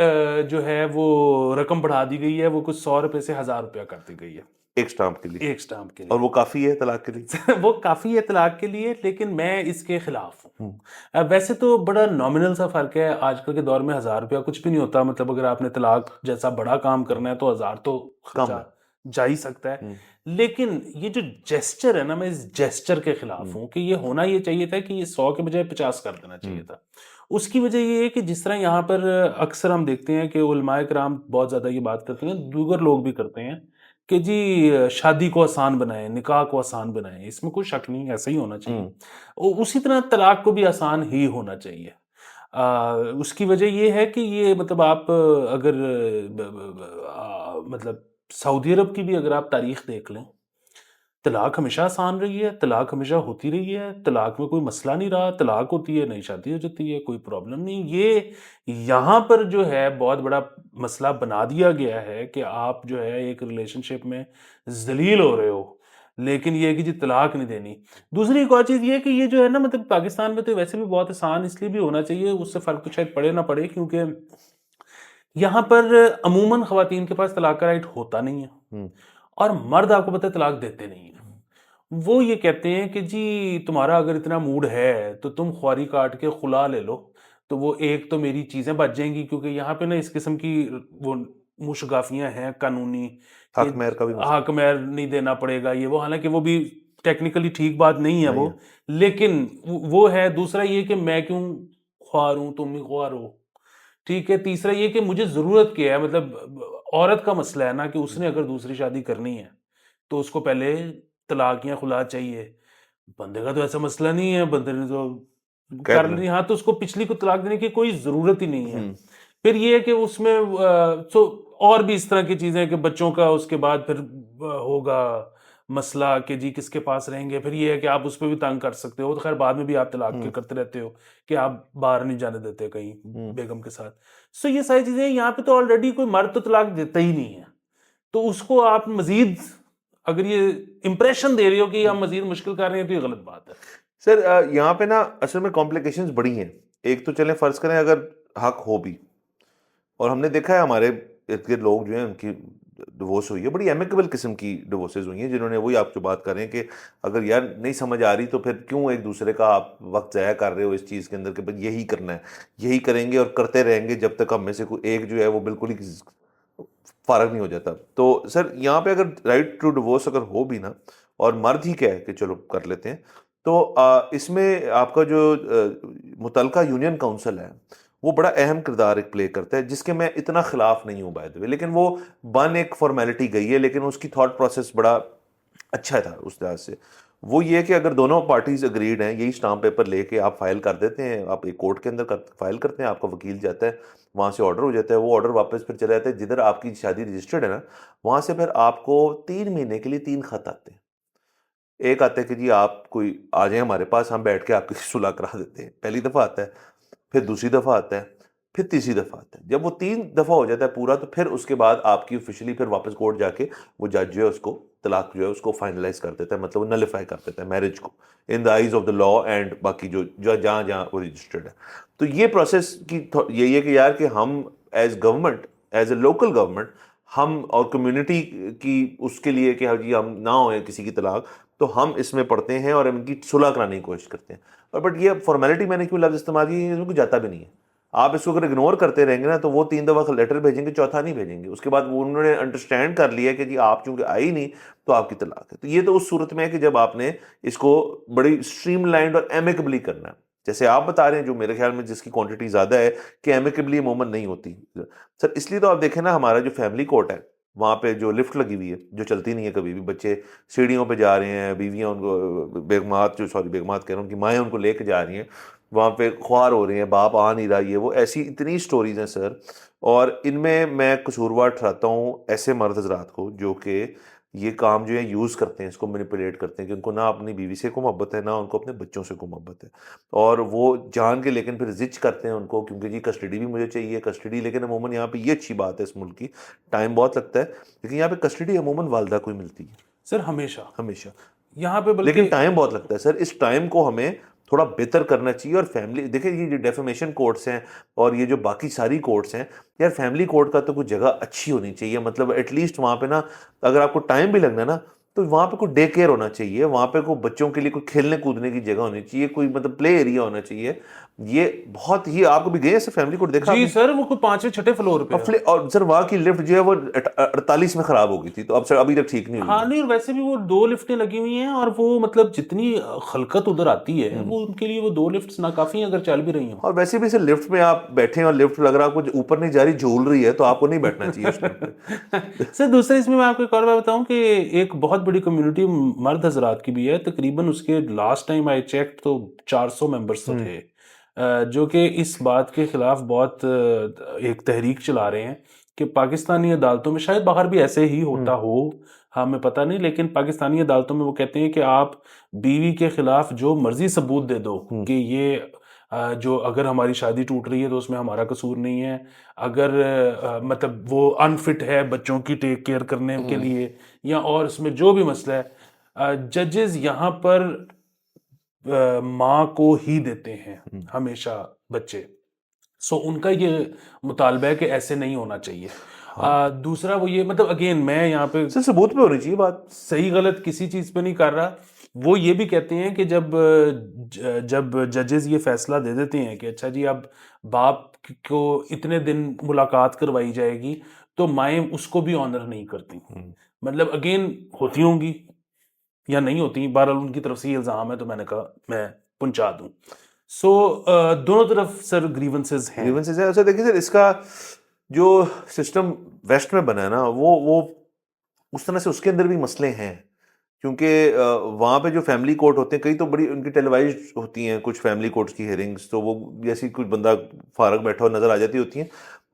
جو ہے وہ رقم بڑھا دی گئی ہے، وہ کچھ 100 روپے سے 1000 روپیہ کر دی گئی ہے ایک اسٹامپ کے لیے، ایک اسٹامپ کے لیے. اور وہ کافی ہے طلاق کے لیے. وہ کافی ہے طلاق کے لیے، لیکن میں اس کے خلاف ہوں. ویسے تو بڑا نامنل سا فرق ہے، آج کل کے دور میں 1000 روپیہ کچھ بھی نہیں ہوتا. مطلب اگر آپ نے طلاق جیسا بڑا کام کرنا ہے تو 1000 تو خرچہ جا ہی سکتا ہے. لیکن یہ جو جیسچر ہے نا، میں اس جیسچر کے خلاف ہوں کہ یہ ہونا یہ چاہیے تھا کہ یہ 100 کے بجائے 50 کر دینا چاہیے تھا. اس کی وجہ یہ ہے کہ جس طرح یہاں پر اکثر ہم دیکھتے ہیں کہ علماء کرام بہت زیادہ یہ بات کرتے ہیں، دیگر لوگ بھی کرتے ہیں کہ جی شادی کو آسان بنائیں، نکاح کو آسان بنائیں. اس میں کوئی شک نہیں، ایسا ہی ہونا چاہیے. اسی طرح طلاق کو بھی آسان ہی ہونا چاہیے. اس کی وجہ یہ ہے کہ یہ مطلب آپ اگر مطلب سعودی عرب کی بھی اگر آپ تاریخ دیکھ لیں، طلاق ہمیشہ آسان رہی ہے، طلاق ہمیشہ ہوتی رہی ہے، طلاق میں کوئی مسئلہ نہیں رہا. طلاق ہوتی ہے، نئی شادی ہو جاتی ہے، کوئی پرابلم نہیں. یہ یہاں پر جو ہے بہت بڑا مسئلہ بنا دیا گیا ہے کہ آپ جو ہے ایک ریلیشن شپ میں ذلیل ہو رہے ہو، لیکن یہ ہے کہ جی طلاق نہیں دینی. دوسری ایک اور چیز یہ ہے کہ یہ جو ہے نا مطلب پاکستان میں تو ویسے بھی بہت آسان اس لیے بھی ہونا چاہیے، اس سے فرق تو شاید پڑے نہ پڑے، کیونکہ یہاں پر عموماً خواتین کے پاس طلاق کا رائٹ ہوتا نہیں ہے، اور مرد آپ کو پتہ ہے طلاق دیتے نہیں ہیں. وہ یہ کہتے ہیں کہ جی تمہارا اگر اتنا موڈ ہے تو تم خواری کاٹ کے خلا لے لو، تو وہ ایک تو میری چیزیں بچ جائیں گی. کیونکہ یہاں پہ نا اس قسم کی وہ مشگافیاں ہیں قانونی، حق مہر کا بھی حق مہر نہیں دینا پڑے گا یہ وہ، حالانکہ وہ بھی ٹیکنیکلی ٹھیک بات نہیں ہے وہ، لیکن وہ ہے. دوسرا یہ کہ میں کیوں خوار ہوں، تم بھی خوار ہو، ٹھیک ہے. تیسرا یہ کہ مجھے ضرورت کیا ہے، مطلب عورت کا مسئلہ ہے نا کہ اس نے اگر دوسری شادی کرنی ہے تو اس کو پہلے طلاق یا خلا چاہیے. بندے کا تو ایسا مسئلہ نہیں ہے، بندے نے تو کر لی، ہاں تو اس کو پچھلی کو طلاق دینے کی کوئی ضرورت ہی نہیں ہے. پھر یہ ہے کہ اس میں اور بھی اس طرح کی چیزیں کہ بچوں کا اس کے بعد پھر ہوگا مسئلہ کہ جی کس کے پاس رہیں گے. پھر یہ ہے کہ آپ اس پہ بھی تنگ کر سکتے ہو، تو خیر بعد میں بھی آپ طلاق کے کرتے رہتے ہو کہ آپ باہر نہیں جانے دیتے کہیں بیگم کے ساتھ. سو یہ ساری چیزیں یہاں پہ تو آلریڈی کوئی مرد تو طلاق دیتا ہی نہیں ہے، تو اس کو آپ مزید اگر یہ امپریشن دے رہے ہو کہ ہم مزید مشکل کر رہے ہیں تو یہ غلط بات ہے. سر یہاں پہ نا اصل میں کمپلیکیشنز بڑی ہیں. ایک تو چلیں فرض کریں اگر حق ہو بھی، اور ہم نے دیکھا ہے ہمارے ارد گرد لوگ جو ہیں ان کی ڈیورس ہوئی ہے، بڑی ایمیکیبل قسم کی ڈیورسز ہوئی ہیں، جنہوں نے وہی آپ جو بات کر رہے ہیں کہ اگر یار نہیں سمجھ آ رہی تو پھر کیوں ایک دوسرے کا آپ وقت ضائع کر رہے ہو اس چیز کے اندر کہ یہی کرنا ہے، یہی کریں گے اور کرتے رہیں گے جب تک ہم میں سے کوئی ایک جو ہے وہ بالکل ہی فارغ نہیں ہو جاتا. تو سر یہاں پہ اگر رائٹ ٹو ڈیورس اگر ہو بھی نا، اور مرد ہی کہے کہ چلو کر لیتے ہیں، تو اس میں آپ کا جو متعلقہ یونین کونسل ہے وہ بڑا اہم کردار ایک پلے کرتا ہے، جس کے میں اتنا خلاف نہیں ہوں بائی دی وے، لیکن وہ ایک فارمیلٹی گئی ہے، لیکن اس کی تھاٹ پروسیس بڑا اچھا تھا اس لحاظ سے. وہ یہ کہ اگر دونوں پارٹیز اگریڈ ہیں، یہی اسٹامپ پیپر لے کے آپ فائل کر دیتے ہیں، آپ ایک کورٹ کے اندر فائل کرتے ہیں، آپ کا وکیل جاتا ہے، وہاں سے آرڈر ہو جاتا ہے، وہ آرڈر واپس پھر چلا جاتا ہے جدھر آپ کی شادی رجسٹرڈ ہے نا، وہاں سے پھر آپ کو 3 مہینے کے لیے 3 خط آتے ہیں. ایک آتا ہے کہ جی آپ کوئی آ جائیں ہمارے پاس، ہم بیٹھ کے آپ کی صلح کرا دیتے ہیں، پہلی دفعہ آتا ہے. پھر دوسری دفعہ آتا ہے، پھر تیسری دفعہ آتا ہے. جب وہ 3 دفعہ ہو جاتا ہے پورا، تو پھر اس کے بعد آپ کی آفیشلی پھر واپس کورٹ جا کے وہ جج جو ہے اس کو طلاق جو ہے اس کو فائنلائز کر دیتا ہے، مطلب وہ نلیفائی کر دیتا ہے میرج کو in the eyes of the law and باقی جو جہاں جہاں وہ رجسٹرڈ ہے. تو یہ پروسیس کی یہی ہے کہ یار کہ ہم as government, as a local government, ہم اور کمیونٹی کی اس کے لیے کہ جی ہم نہ ہوئے کسی کی طلاق، تو ہم اس میں پڑھتے ہیں اور ان کی صلح کرانے کی کوشش کرتے ہیں. اور بٹ یہ فارمیلٹی میں نے کیوں لفظ استعمال کی، اس میں کوئی جاتا بھی نہیں ہے. آپ اس کو اگر اگنور کرتے رہیں گے نا تو وہ 3 دفعہ لیٹر بھیجیں گے، چوتھا نہیں بھیجیں گے. اس کے بعد وہ انہوں نے انڈرسٹینڈ کر لیا کہ جی آپ چونکہ آئی نہیں تو آپ کی طلاق ہے. تو یہ تو اس صورت میں ہے کہ جب آپ نے اس کو بڑی اسٹریم لائنڈ اور ایمیکبلی کرنا ہے، جیسے آپ بتا رہے ہیں، جو میرے خیال میں جس کی کوانٹٹی زیادہ ہے کہ ایمیکبلی عموماً نہیں ہوتی. سر اس لیے تو آپ دیکھیں نا ہمارا جو فیملی کورٹ ہے وہاں پہ جو لفٹ لگی ہوئی ہے جو چلتی نہیں ہے کبھی بھی، بچے سیڑھیوں پہ جا رہے ہیں، بیویاں ان کو بیگمات کہہ رہا ہوں، ان کی مائیں ان کو لے کے جا رہی ہیں، وہاں پہ خوار ہو رہے ہیں، باپ آ نہیں رہا، یہ وہ ایسی اتنی سٹوریز ہیں سر. اور ان میں قصوروار ٹھہراتا ہوں ایسے مرد حضرات کو جو کہ یہ کام جو ہے یوز کرتے ہیں، اس کو مینیپولیٹ کرتے ہیں کہ ان کو نہ اپنی بیوی سے کوئی محبت ہے، نہ ان کو اپنے بچوں سے کوئی محبت ہے، اور وہ جان کے لیکن پھر زچ کرتے ہیں ان کو، کیونکہ جی کسٹڈی بھی مجھے چاہیے کسٹڈی. لیکن عموماً یہاں پہ یہ اچھی بات ہے اس ملک کی، ٹائم بہت لگتا ہے لیکن یہاں پہ کسٹڈی عموماً والدہ کو ہی ملتی ہے سر ہمیشہ ہمیشہ. یہاں پہ، لیکن بلکہ ٹائم بہت لگتا ہے سر. اس ٹائم کو ہمیں تھوڑا بہتر کرنا چاہیے. اور فیملی دیکھیں، یہ جو ڈیفیمیشن کورٹس ہیں اور یہ جو باقی ساری کورٹس ہیں یار، فیملی کورٹ کا تو کوئی جگہ اچھی ہونی چاہیے. مطلب ایٹ لیسٹ وہاں پہ نا، اگر آپ کو ٹائم بھی لگنا ہے نا، تو وہاں پہ کوئی ڈے کیئر ہونا چاہیے، وہاں پہ کوئی بچوں کے لیے کوئی کھیلنے کودنے کی جگہ ہونی چاہیے، کوئی مطلب پلے ایریا ہونا چاہیے. یہ بہت ہی، آپ کو بھی گئے ایسے فیملی کورٹ دیکھا آپ جی نے؟ سر وہ کوئی 5ویں 6 فلور پہ ہے. اور سر وہاں کی لفٹ جو ہے وہ 48 میں خراب ہو گئی تھی، تو اب سر ابھی تک ٹھیک نہیں ہوئی ہاں ہے. نہیں، اور ویسے بھی وہ 2 لفٹیں لگی ہوئی ہیں، اور وہ مطلب جتنی خلقت ادھر آتی ہے وہ ان کے لیے وہ 2 لفٹس ناکافی ہیں اگر چل بھی رہی ہوں. اور ویسے بھی سر لفٹ میں آپ بیٹھے ہیں اور لفٹ اگر آپ کو اوپر نہیں جا رہی، جھول رہی ہے، تو آپ کو نہیں بیٹھنا چاہیے اس لفٹ پہ. سر دوسرا اس میں آپ کو ایک اور بات بتاؤں کہ ایک بہت بڑی کمیونٹی مرد حضرات کی بھی ہے، تقریباً اس کے لاسٹ ٹائم آئی چیک تو 400 ممبرس تو تھے، جو کہ اس بات کے خلاف بہت ایک تحریک چلا رہے ہیں کہ پاکستانی عدالتوں میں، شاید باہر بھی ایسے ہی ہوتا ہو، ہمیں پتہ نہیں، لیکن پاکستانی عدالتوں میں وہ کہتے ہیں کہ آپ بیوی کے خلاف جو مرضی ثبوت دے دو کہ یہ جو اگر ہماری شادی ٹوٹ رہی ہے تو اس میں ہمارا قصور نہیں ہے، اگر مطلب وہ انفٹ ہے بچوں کی ٹیک کیئر کرنے کے لیے، یا اور اس میں جو بھی مسئلہ ہے، ججز یہاں پر ماں کو ہی دیتے ہیں ہمیشہ بچے. سو ان کا یہ مطالبہ ہے کہ ایسے نہیں ہونا چاہیے. دوسرا وہ یہ، مطلب اگین میں یہاں پہ سر ثبوت پہ ہونی چاہیے بات. صحیح غلط کسی چیز پہ نہیں کر رہا. وہ یہ بھی کہتے ہیں کہ جب ججز یہ فیصلہ دے دیتے ہیں کہ اچھا جی اب باپ کو اتنے دن ملاقات کروائی جائے گی، تو مائیں اس کو بھی آنر نہیں کرتی. مطلب اگین ہوتی ہوں گی یا نہیں ہوتی، بہرحال ان کی طرف سے یہ الزام ہے، تو میں نے کہا میں پہنچا دوں. سو دونوں طرف سر گریونسز ہیں. گریونسز ہے. اچھا دیکھیں سر، اس کا جو سسٹم ویسٹ میں بنا ہے نا، وہ اس طرح سے اس کے اندر بھی مسئلے ہیں، کیونکہ وہاں پہ جو فیملی کورٹ ہوتے ہیں، کئی تو بڑی ان کی ٹیلیوائز ہوتی ہیں کچھ فیملی کورٹس کی ہیئرنگز، تو وہ جیسی کچھ بندہ فارغ بیٹھا ہو نظر آ جاتی ہوتی ہیں.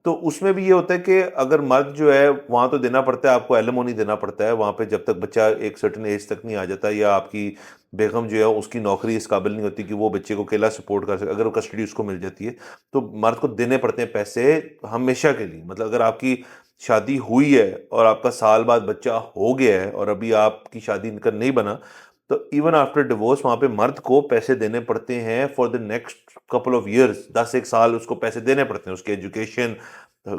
تو اس میں بھی یہ ہوتا ہے کہ اگر مرد جو ہے وہاں تو دینا پڑتا ہے آپ کو، ایلیمونی دینا پڑتا ہے وہاں پہ جب تک بچہ ایک سرٹن ایج تک نہیں آ جاتا، یا آپ کی بیگم جو ہے اس کی نوکری اس قابل نہیں ہوتی کہ وہ بچے کو اکیلا سپورٹ کر سکے، اگر وہ کسٹڈی اس کو مل جاتی ہے تو مرد کو دینے پڑتے ہیں پیسے ہمیشہ کے لیے. مطلب اگر آپ کی شادی ہوئی ہے اور آپ کا سال بعد بچہ ہو گیا ہے اور ابھی آپ کی شادی نہیں بنا، تو ایون آفٹر ڈیورس وہاں پہ مرد کو پیسے دینے پڑتے ہیں for the next couple of years. 10 ایک سال اس کو پیسے دینے پڑتے ہیں، اس کے ایجوکیشن،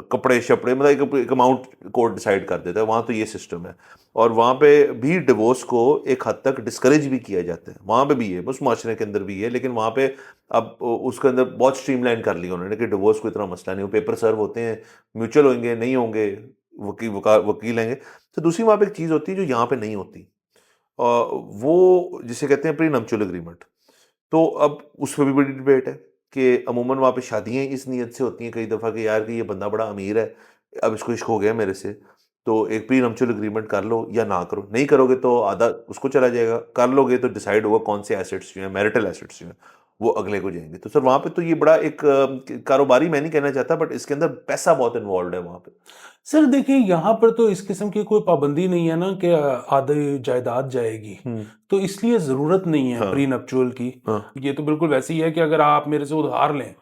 کپڑے شپڑے، مطلب ایک اماؤنٹ کورٹ ڈیسائیڈ کر دیتا ہے. وہاں تو یہ سسٹم ہے. اور وہاں پہ بھی ڈیورس کو ایک حد تک ڈسکریج بھی کیا جاتا ہے، وہاں پہ بھی ہے، اس معاشرے کے اندر بھی ہے. لیکن وہاں پہ اب اس کے اندر بہت اسٹریم لائن کر لیا انہوں نے کہ ڈیورس کو اتنا مسئلہ نہیں، وہ پیپر سرو ہوتے ہیں، میوچل ہوئیں گے نہیں ہوں گے، وکیل ہیں گے. تو دوسری وہاں پہ ایک چیز ہوتی ہے جو یہاں پہ نہیں ہوتی، وہ جسے کہتے ہیں پری نپچول اگریمنٹ. تو اب اس پہ بھی بڑی ڈبیٹ ہے کہ عموماً وہاں پہ شادیاں اس نیت سے ہوتی ہیں کئی دفعہ کہ یار کہ یہ بندہ بڑا امیر ہے، اب اس کو عشق ہو گیا میرے سے، تو ایک پری نپچول اگریمنٹ کر لو یا نہ کرو. نہیں کرو گے تو آدھا اس کو چلا جائے گا، کر لو گے تو ڈیسائیڈ ہوگا کون سے ایسٹس جو ہیں، میرٹل ایسٹس جو ہیں وہ اگلے کو جائیں گے. تو سر وہاں پہ تو یہ بڑا ایک کاروباری، میں نہیں کہنا چاہتا، بٹ اس کے اندر پیسہ بہت انوالوڈ ہے وہاں پہ. سر دیکھیں یہاں پر تو اس قسم کی کوئی پابندی نہیں ہے نا کہ آدھی جائیداد جائے گی، تو اس لیے ضرورت نہیں ہے پری نپچول کی. یہ تو بالکل ویسے ہی ہے کہ اگر آپ میرے سے ادھار لیں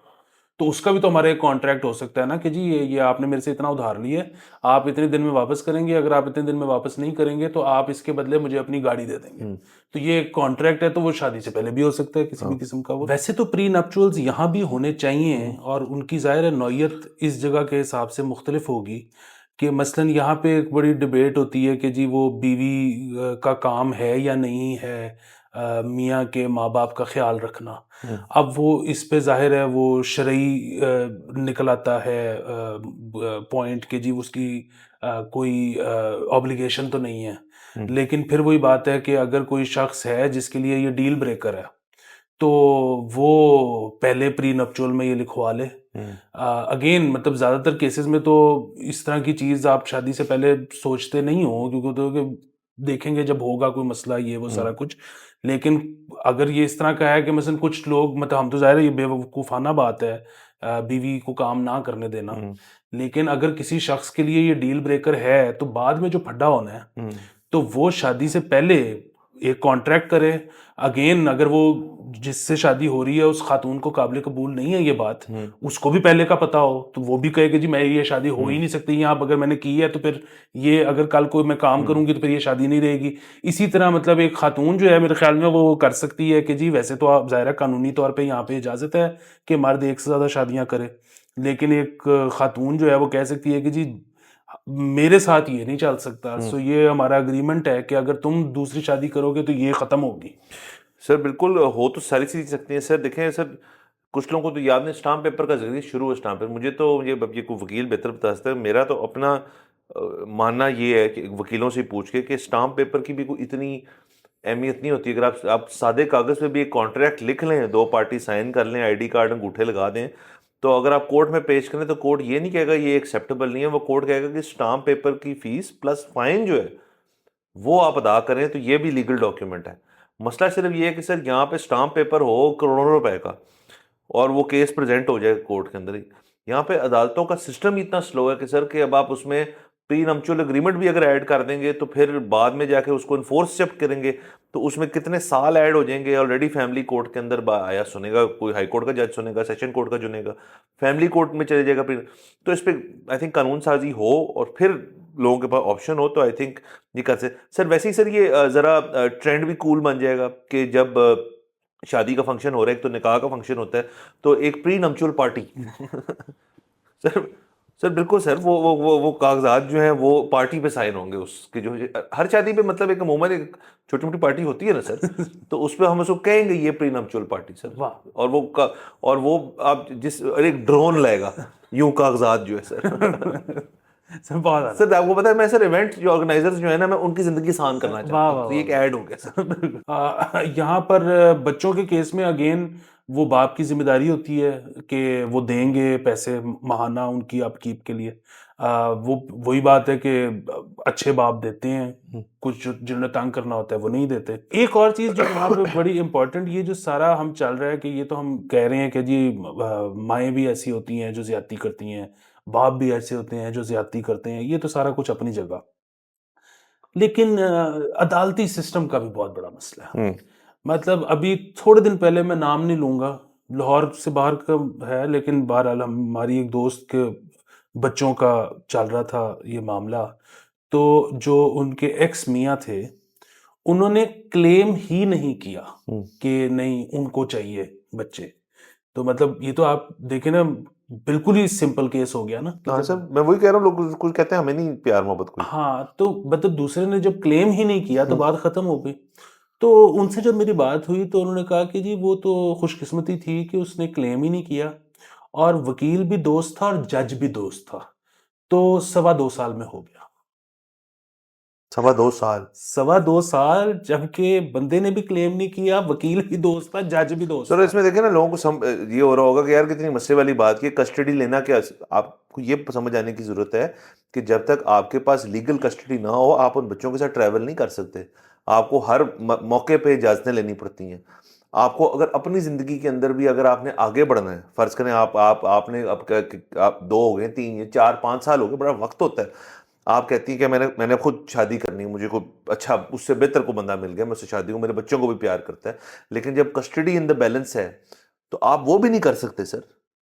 تو اس کا بھی تو ہمارا ایک کانٹریکٹ ہو سکتا ہے نا کہ جی یہ آپ نے میرے سے اتنا ادھار لیا ہے، آپ اتنے دن میں واپس کریں گے، اگر آپ اتنے دن میں واپس نہیں کریں گے تو آپ اس کے بدلے مجھے اپنی گاڑی دے دیں گے. تو یہ ایک کانٹریکٹ ہے، تو وہ شادی سے پہلے بھی ہو سکتا ہے کسی بھی قسم کا. ویسے تو پری نپچولز یہاں بھی ہونے چاہیے، اور ان کی ظاہر نوعیت اس جگہ کے حساب سے مختلف ہوگی. کہ مثلاً یہاں پہ ایک بڑی ڈبیٹ ہوتی ہے کہ جی وہ بیوی کا کام ہے یا نہیں ہے میاں کے ماں باپ کا خیال رکھنا. اب وہ اس پہ ظاہر ہے وہ شرعی نکل آتا ہے پوائنٹ کہ جی اس کی کوئی اوبلیگیشن تو نہیں ہے. لیکن پھر وہی بات ہے کہ اگر کوئی شخص ہے جس کے لیے یہ ڈیل بریکر ہے تو وہ پہلے پری نپچول میں یہ لکھوا لے. اگین مطلب زیادہ تر کیسز میں تو اس طرح کی چیز آپ شادی سے پہلے سوچتے نہیں ہو، کیونکہ تو کہ دیکھیں گے جب ہوگا کوئی مسئلہ یہ وہ سارا کچھ. لیکن اگر یہ اس طرح کا ہے کہ مثلا کچھ لوگ، مطلب ہم تو ظاہر ہے یہ بے وقوفانہ بات ہے بیوی کو کام نہ کرنے دینا، لیکن اگر کسی شخص کے لیے یہ ڈیل بریکر ہے تو بعد میں جو پھڈا ہونا ہے تو وہ شادی سے پہلے ایک کانٹریکٹ کرے. اگین اگر وہ جس سے شادی ہو رہی ہے اس خاتون کو قابل قبول نہیں ہے یہ بات, اس کو بھی پہلے کا پتا ہو, تو وہ بھی کہے کہ جی میں یہ شادی ہو ہی نہیں سکتی یہاں, اگر میں نے کی ہے تو پھر یہ اگر کل کوئی میں کام کروں گی تو پھر یہ شادی نہیں رہے گی. اسی طرح مطلب ایک خاتون جو ہے میرے خیال میں وہ کر سکتی ہے کہ جی ویسے تو آپ ظاہر قانونی طور پہ یہاں پہ اجازت ہے کہ مرد ایک سے زیادہ شادیاں کرے, لیکن ایک خاتون جو ہے وہ کہہ سکتی ہے کہ جی میرے ساتھ یہ نہیں چل سکتا, سو یہ ہمارا اگریمنٹ ہے کہ اگر تم دوسری شادی کرو گے تو یہ ختم ہوگی. سر بالکل ہو تو ساری چیز سکتی ہیں سر. دیکھیں سر کچھ لوگوں کو تو یاد نہیں اسٹامپ پیپر کا ذریعہ شروع ہے اسٹامپ پیپر. مجھے تو یہ کوئی وکیل بہتر بتا سکتا ہے, میرا تو اپنا ماننا یہ ہے کہ وکیلوں سے پوچھ کے کہ اسٹامپ پیپر کی بھی کوئی اتنی اہمیت نہیں ہوتی. اگر آپ سادے کاغذ پہ بھی ایک کانٹریکٹ لکھ لیں, 2 پارٹی سائن کر لیں, ID کارڈ انگوٹھے لگا دیں, تو اگر آپ کورٹ میں پیش کریں تو کورٹ یہ نہیں کہے گا یہ ایکسیپٹیبل نہیں ہے, وہ کورٹ کہے گا کہ اسٹامپ پیپر کی فیس پلس فائن جو ہے وہ آپ ادا کریں تو یہ بھی لیگل ڈاکیومنٹ ہے. مسئلہ صرف یہ ہے کہ سر یہاں پہ اسٹامپ پیپر ہو کروڑوں روپے کا اور وہ کیس پریزنٹ ہو جائے کورٹ کے اندر ہی. یہاں پہ عدالتوں کا سسٹم اتنا سلو ہے کہ سر کہ اب آپ اس میں پری نمچول اگریمنٹ بھی اگر ایڈ کر دیں گے تو پھر بعد میں جا کے اس کو انفورس جب کریں گے تو اس میں کتنے سال ایڈ ہو جائیں گے. آلریڈی فیملی کورٹ کے اندر آیا سنے گا, کوئی ہائی کورٹ کا جج سنے گا, سیشن کورٹ کا سنے گا, فیملی کورٹ میں چلے جائے گا. پھر تو اس پہ آئی تھنک قانون سازی ہو اور پھر لوگوں کے پاس آپشن ہو تو آئی تھنک یہ کر سکتے. سر ویسے ہی سر یہ ذرا ٹرینڈ بھی کول بن جائے گا کہ جب شادی کا فنکشن ہو رہا ہے, ایک تو نکاح کا فنکشن ہوتا ہے, تو ایک پری نمچول پارٹی سر بالکل سر وہ کاغذات جو ہیں وہ پارٹی پہ سائن ہوں گے اس کے, جو ہر شادی پہ مطلب ایک عموماً ایک چھوٹی موٹی پارٹی ہوتی ہے نا سر, تو اس پہ ہم اس کو کہیں گے یہ پری نمچول پارٹی سر. اور وہ آپ جس ایک ڈرون لائے گا یوں کاغذات جو ہے سر سر آپ کو پتا ہے میں سر ایونٹ جو آرگنائزرز جو ہے نا میں ان کی زندگی آسان کرنا چاہتا ہوں, یہ ایک ایڈ ہو گیا سر. یہاں پر بچوں کے کیس میں اگین وہ باپ کی ذمہ داری ہوتی ہے کہ وہ دیں گے پیسے ماہانہ ان کی اپ کیپ کے لیے. وہی بات ہے کہ اچھے باپ دیتے ہیں, کچھ جنہوں نے تنگ کرنا ہوتا ہے وہ نہیں دیتے. ایک اور چیز جو یہاں پہ بڑی امپورٹنٹ, یہ جو سارا ہم چل رہا ہے کہ یہ تو ہم کہہ رہے ہیں کہ جی مائیں بھی ایسی ہوتی ہیں جو زیادتی کرتی ہیں, باپ بھی ایسے ہوتے ہیں جو زیادتی کرتے ہیں, یہ تو سارا کچھ اپنی جگہ, لیکن عدالتی سسٹم کا بھی بہت بڑا مسئلہ ہے. مطلب ابھی تھوڑے دن پہلے, میں نام نہیں لوں گا, لاہور سے باہر کا ہے لیکن بہرحال ہماری ایک دوست کے بچوں کا چل رہا تھا یہ معاملہ, تو جو ان کے ایکس میاں تھے انہوں نے کلیم ہی نہیں کیا کہ نہیں ان کو چاہیے بچے. تو مطلب یہ تو آپ دیکھیں نا بالکل ہی سمپل کیس ہو گیا نا. ہاں سر میں وہی کہہ رہا ہوں, لوگ کچھ کہتے ہیں ہمیں نہیں پیار محبت کوئی. ہاں تو مطلب دوسرے نے جب کلیم ہی نہیں کیا تو بات ختم ہو گئی. تو ان سے جب میری بات ہوئی تو انہوں نے کہا کہ جی وہ تو خوش قسمتی تھی کہ اس نے کلیم ہی نہیں کیا, اور وکیل بھی دوست تھا اور جج بھی دوست تھا, تو 2.25 سال میں ہو گیا. 2.25 سال جبکہ بندے نے بھی کلیم نہیں کیا, وکیل بھی دوست تھا, جج بھی دوست سر تھا. اس میں دیکھیں نا لوگوں کو یہ ہو رہا ہوگا کہ یار کتنی مسئلے والی بات کی کسٹڈی لینا, کیا آپ کو یہ سمجھ آنے کی ضرورت ہے کہ جب تک آپ کے پاس لیگل کسٹڈی نہ ہو آپ ان بچوں کے ساتھ ٹریول نہیں کر سکتے. آپ کو ہر موقع پہ اجازتیں لینی پڑتی ہیں. آپ کو اگر اپنی زندگی کے اندر بھی اگر آپ نے آگے بڑھنا ہے, فرض کریں آپ نے اب 2 ہو گئے, 3 یا 4 5 سال ہو گئے, بڑا وقت ہوتا ہے. آپ کہتی ہیں کہ میں نے خود شادی کرنی ہے, مجھے کوئی اچھا اس سے بہتر کو بندہ مل گیا, میں اس سے شادی ہوں, میرے بچوں کو بھی پیار کرتا ہے, لیکن جب کسٹڈی ان دا بیلنس ہے تو آپ وہ بھی نہیں کر سکتے سر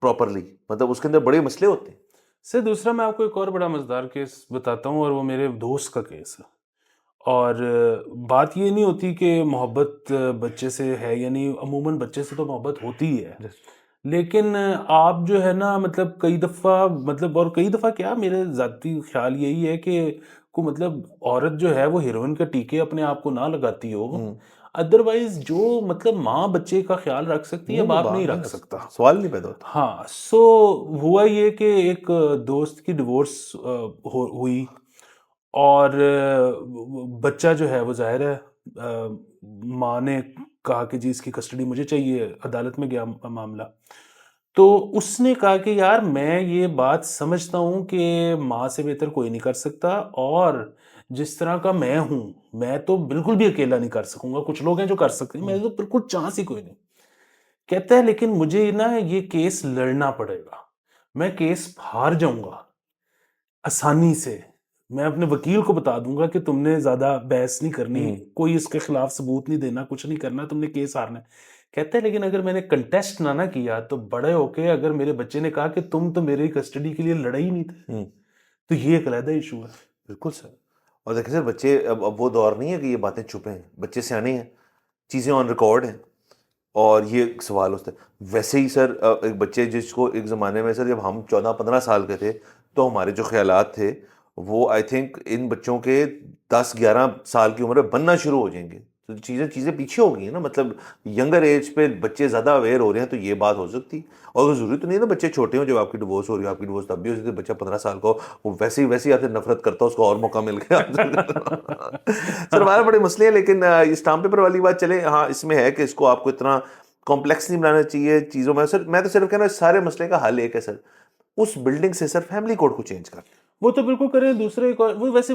پراپرلی. مطلب اس کے اندر بڑے مسئلے ہوتے ہیں. سر دوسرا میں آپ کو ایک اور بڑا مزیدار کیس بتاتا ہوں, اور وہ میرے دوست کا کیس ہے. اور بات یہ نہیں ہوتی کہ محبت بچے سے ہے یا نہیں, عموماً بچے سے تو محبت ہوتی ہی ہے, لیکن آپ جو ہے نا مطلب کئی دفعہ کیا میرے ذاتی خیال یہی ہے کہ مطلب عورت جو ہے وہ ہیروئن کا ٹیکے اپنے آپ کو نہ لگاتی ہو, ادروائز جو مطلب ماں بچے کا خیال رکھ سکتی ہے باپ نہیں رکھ سکتا, سوال نہیں پیدا ہوتا. ہاں سو ہوا یہ کہ ایک دوست کی ڈیورس ہوئی, اور بچہ جو ہے وہ ظاہر ہے ماں نے کہا کہ جی اس کی کسٹڈی مجھے چاہیے, عدالت میں گیا معاملہ, تو اس نے کہا کہ یار میں یہ بات سمجھتا ہوں کہ ماں سے بہتر کوئی نہیں کر سکتا, اور جس طرح کا میں ہوں میں تو بالکل بھی اکیلا نہیں کر سکوں گا, کچھ لوگ ہیں جو کر سکتے ہیں, میں تو بالکل چانس ہی کوئی نہیں. کہتا ہے لیکن مجھے نا یہ کیس لڑنا پڑے گا, میں کیس ہار جاؤں گا آسانی سے, میں اپنے وکیل کو بتا دوں گا کہ تم نے زیادہ بحث نہیں کرنی, کوئی اس کے خلاف ثبوت نہیں دینا, کچھ نہیں کرنا, تم نے کیس ہارنا ہے. کہتے ہیں لیکن اگر میں نے کنٹیسٹ نہ کیا تو بڑے ہو کے اگر میرے بچے نے کہا کہ تم تو میری کسٹڈی کے لیے لڑے ہی نہیں تھے, تو یہ ایک علیحدہ ایشو ہے. بالکل سر. اور دیکھیں سر بچے اب وہ دور نہیں ہے کہ یہ باتیں چھپے ہیں, بچے سیانے ہیں, چیزیں آن ریکارڈ ہیں, اور یہ سوال ہوتا ہے. ویسے ہی سر ایک بچے جس کو ایک زمانے میں سر جب ہم 14-15 سال کے تھے تو ہمارے جو خیالات تھے وہ آئی تھنک ان بچوں کے 10-11 سال کی عمر میں بننا شروع ہو جائیں گے. تو چیزیں پیچھے ہو گئی ہیں نا, مطلب ینگر ایج پہ بچے زیادہ اویئر ہو رہے ہیں, تو یہ بات ہو سکتی. اور ضروری تو نہیں ہے نا بچے چھوٹے ہوں جب آپ کی ڈیورس ہو رہی ہے, آپ کی ڈیورس تب بھی ہو سکتی ہے. بچہ 15 سال کا ہو, وہ ویسے ہی آتے نفرت کرتا, اس کو اور موقع مل گیا. سر ہمارے بڑے مسئلے ہیں, لیکن اسٹامپ پیپر والی بات چلے, ہاں اس میں ہے کہ اس کو آپ کو اتنا کمپلیکس نہیں بنانا چاہیے چیزوں میں. سر میں تو صرف کہنا سارے مسئلے کا حل ایک ہے سر, اس بلڈنگ سے سر فیملی کوڈ کو چینج کر. وہ تو بالکل کریں. دوسرے وہ ویسے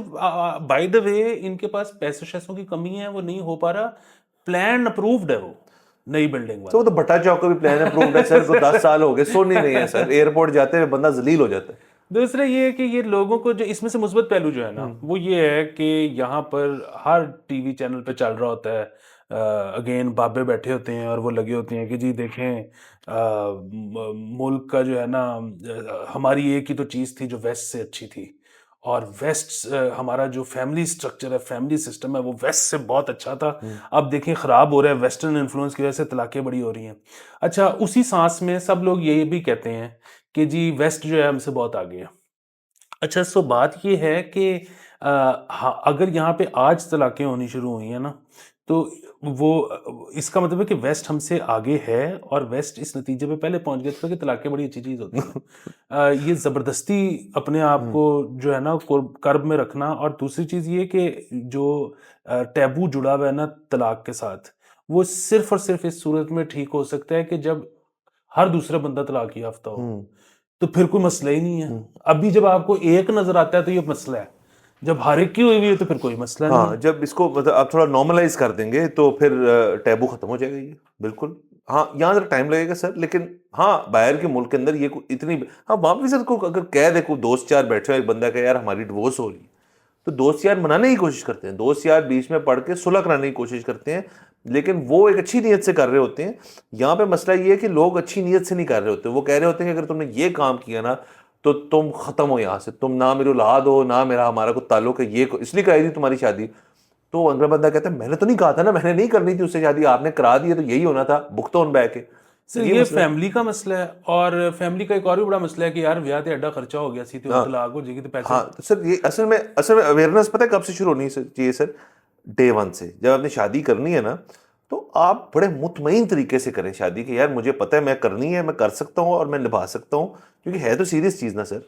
بائی دا وے ان کے پاس پیسوں کی کمی ہے, وہ نہیں ہو پا رہا. پلان اپرووڈ ہے وہ نئی بلڈنگ والا. وہ تو بٹا چوک کا بھی پلان اپرووڈ ہے سر, کو 10 سال ہو گئے, سونی نہیں ہے سر, ایئرپورٹ جاتے ہوئے بندہ ذلیل ہو جاتا ہے. دوسرا یہ ہے کہ یہ لوگوں کو جو اس میں سے مثبت پہلو جو ہے نا وہ یہ ہے کہ یہاں پر ہر ٹی وی چینل پہ چل رہا ہوتا ہے, اگین بابے بیٹھے ہوتے ہیں اور وہ لگے ہوتے ہیں کہ جی دیکھیں ملک کا جو ہے نا, ہماری ایک ہی تو چیز تھی جو ویسٹ سے اچھی تھی, اور ویسٹ ہمارا جو فیملی سٹرکچر ہے, فیملی سسٹم ہے, وہ ویسٹ سے بہت اچھا تھا. اب دیکھیں خراب ہو رہا ہے, ویسٹرن انفلوئنس کی وجہ سے طلاقیں بڑی ہو رہی ہیں. اچھا اسی سانس میں سب لوگ یہ بھی کہتے ہیں کہ جی ویسٹ جو ہے ہم سے بہت آگے ہے. اچھا سو بات یہ ہے کہ اگر یہاں پہ آج طلاقیں ہونی شروع ہوئی ہیں نا, تو وہ اس کا مطلب ہے کہ ویسٹ ہم سے آگے ہے, اور ویسٹ اس نتیجے پہ پہلے پہنچ گیا تھا کہ طلاقیں بڑی اچھی چیز ہوتی ہیں. یہ زبردستی اپنے آپ کو جو ہے نا کرب میں رکھنا. اور دوسری چیز یہ کہ جو ٹیبو جڑا ہوا ہے نا طلاق کے ساتھ, وہ صرف اور صرف اس صورت میں ٹھیک ہو سکتا ہے کہ جب ہر دوسرا بندہ طلاق یافتہ ہو, تو پھر کوئی مسئلہ ہی نہیں ہے. ابھی جب آپ کو ایک نظر آتا ہے تو یہ مسئلہ ہے, جب ہر ایک کی ہوئی ہے تو پھر کوئی مسئلہ نہیں. ہاں جب اس کو مطلب آپ تھوڑا نارملائز کر دیں گے تو پھر ٹیبو ختم ہو جائے گا. یہ بالکل ہاں, یہاں ذرا ٹائم لگے گا سر, لیکن ہاں باہر کے ملک کے اندر یہ اتنی, ہاں وہاں بھی سر کو اگر کہہ دے کوئی دوست یار بیٹھے ہو, ایک بندہ کہ یار ہماری ڈیورس ہو رہی ہے, تو دوست یار منانے کی کوشش کرتے ہیں, دوست یار بیچ میں پڑھ کے صلح کرانے کی کوشش کرتے ہیں, لیکن وہ ایک اچھی نیت سے کر رہے ہوتے ہیں. یہاں پہ مسئلہ یہ ہے کہ لوگ اچھی نیت سے نہیں کر رہے ہوتے, وہ کہہ رہے ہوتے ہیں کہ اگر تم نے یہ کام کیا نا تو تم ختم ہو یہاں سے, تم نہ میری اولاد ہو نہ میرا ہمارا کوئی تعلق ہے, یہ اس لیے کرائی تھی تمہاری شادی. تو اگلا بندہ کہتا ہے میں نے تو نہیں کہا تھا نا, میں نے نہیں کرنی تھی اس سے شادی, آپ نے کرا دی ہے تو یہی ہونا تھا, بھگتو ان بہ کے. یہ فیملی کا مسئلہ ہے. اور فیملی کا ایک اور بھی بڑا مسئلہ ہے کہ یار بیاہ تے ایڈا خرچہ ہو گیا سی, تو طلاق ہو جائے گی تو پیسے. ہاں سر یہ اصل میں اویئرنیس پتہ ہے کب سے شروع ہونی چاہیے سر؟ ڈے ون سے. جب آپ نے شادی کرنی ہے نا تو آپ بڑے مطمئن طریقے سے کریں شادی, کہ یار مجھے پتہ ہے میں کرنی ہے, میں کر سکتا ہوں اور میں نبھا سکتا ہوں, کیونکہ ہے تو سیریس چیز نا سر.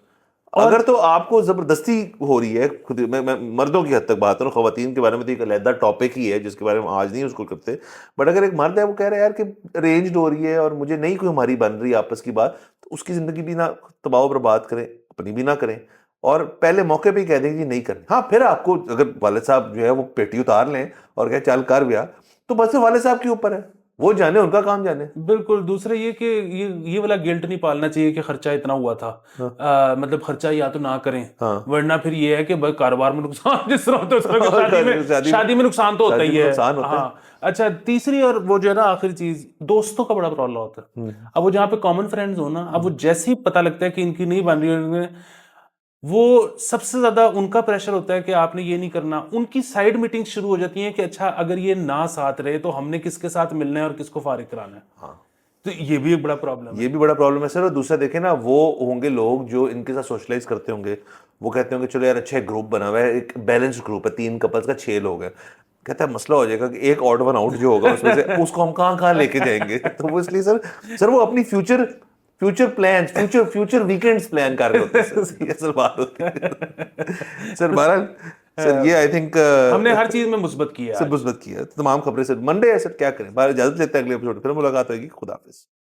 اگر تو آپ کو زبردستی ہو رہی ہے, خود میں مردوں کی حد تک بات کروں, خواتین کے بارے میں تو ایک علیحدہ ٹاپک ہی ہے جس کے بارے میں آج نہیں اس کو کرتے, بٹ اگر ایک مرد ہے وہ کہہ رہا ہے یار کہ ارینجڈ ہو رہی ہے اور مجھے نہیں کوئی ہماری بن رہی آپس کی بات, تو اس کی زندگی بھی نہ تباہ و برباد کریں, اپنی بھی نہ کریں, اور پہلے موقع پہ ہی کہہ دیں کہ نہیں کریں. ہاں پھر آپ کو اگر والد صاحب جو ہے وہ پیٹی اتار لیں اور کہ چل کر گیا, تو بس والد صاحب کے اوپر ہے, وہ جانے, ان کا کام جانے. بالکل. دوسرا یہ کہ یہ والا گلٹ نہیں پالنا چاہیے کہ خرچہ اتنا ہوا تھا, مطلب خرچہ یا تو نہ کریں, ورنہ پھر یہ ہے کہ کاروبار میں نقصان جس طرح ہوتا ہے, شادی میں نقصان تو ہوتا ہی ہے. ہاں اچھا تیسری اور وہ جو ہے نا آخری چیز, دوستوں کا بڑا پرابلم ہوتا ہے. اب وہ جہاں پہ کامن فرینڈز ہو نا, اب وہ جیسے ہی پتہ لگتا ہے کہ ان کی نہیں بن رہی, وہ سب سے زیادہ ان کا پریشر ہوتا ہے کہ آپ نے یہ نہیں کرنا. ان کی سائیڈ میٹنگ شروع ہو جاتی ہیں کہ اچھا اگر یہ نہ ساتھ رہے تو ہم نے کس کے ساتھ ملنا ہے اور کس کو فارغ کرانا ہے. ہاں تو یہ بھی ایک بڑا پرابلم ہے. یہ بھی بڑا پرابلم ہے سر. اور دوسرا دیکھیں نا, وہ ہوں گے لوگ جو ان کے ساتھ سوشلائز کرتے ہوں گے, وہ کہتے ہوں گے چلو یار اچھا ایک گروپ بنا ہوا ہے, ایک بیلنس گروپ ہے, 3 کپلز کا 6 لوگ ہیں, کہتا ہے مسئلہ ہو جائے گا کہ ایک آڈ ون آؤٹ جو ہوگا اس میں سے اس کو ہم کہاں لے کے جائیں گے. تو وہ اس لیے سر وہ اپنی future plans, future weekends plan کر رہے ہوتے ہیں. یہ اصل بات ہوتی ہے سر. بہرحال سر یہ آئی تھنک ہم نے ہر چیز میں مثبت کیا, مثبت کیا. تمام خبریں سر منڈے ہے سر, کیا کریں. باہر اجازت لیتے ہیں, اگلے ایپیسوڈ پھر ملاقات ہوگی. خدا حافظ.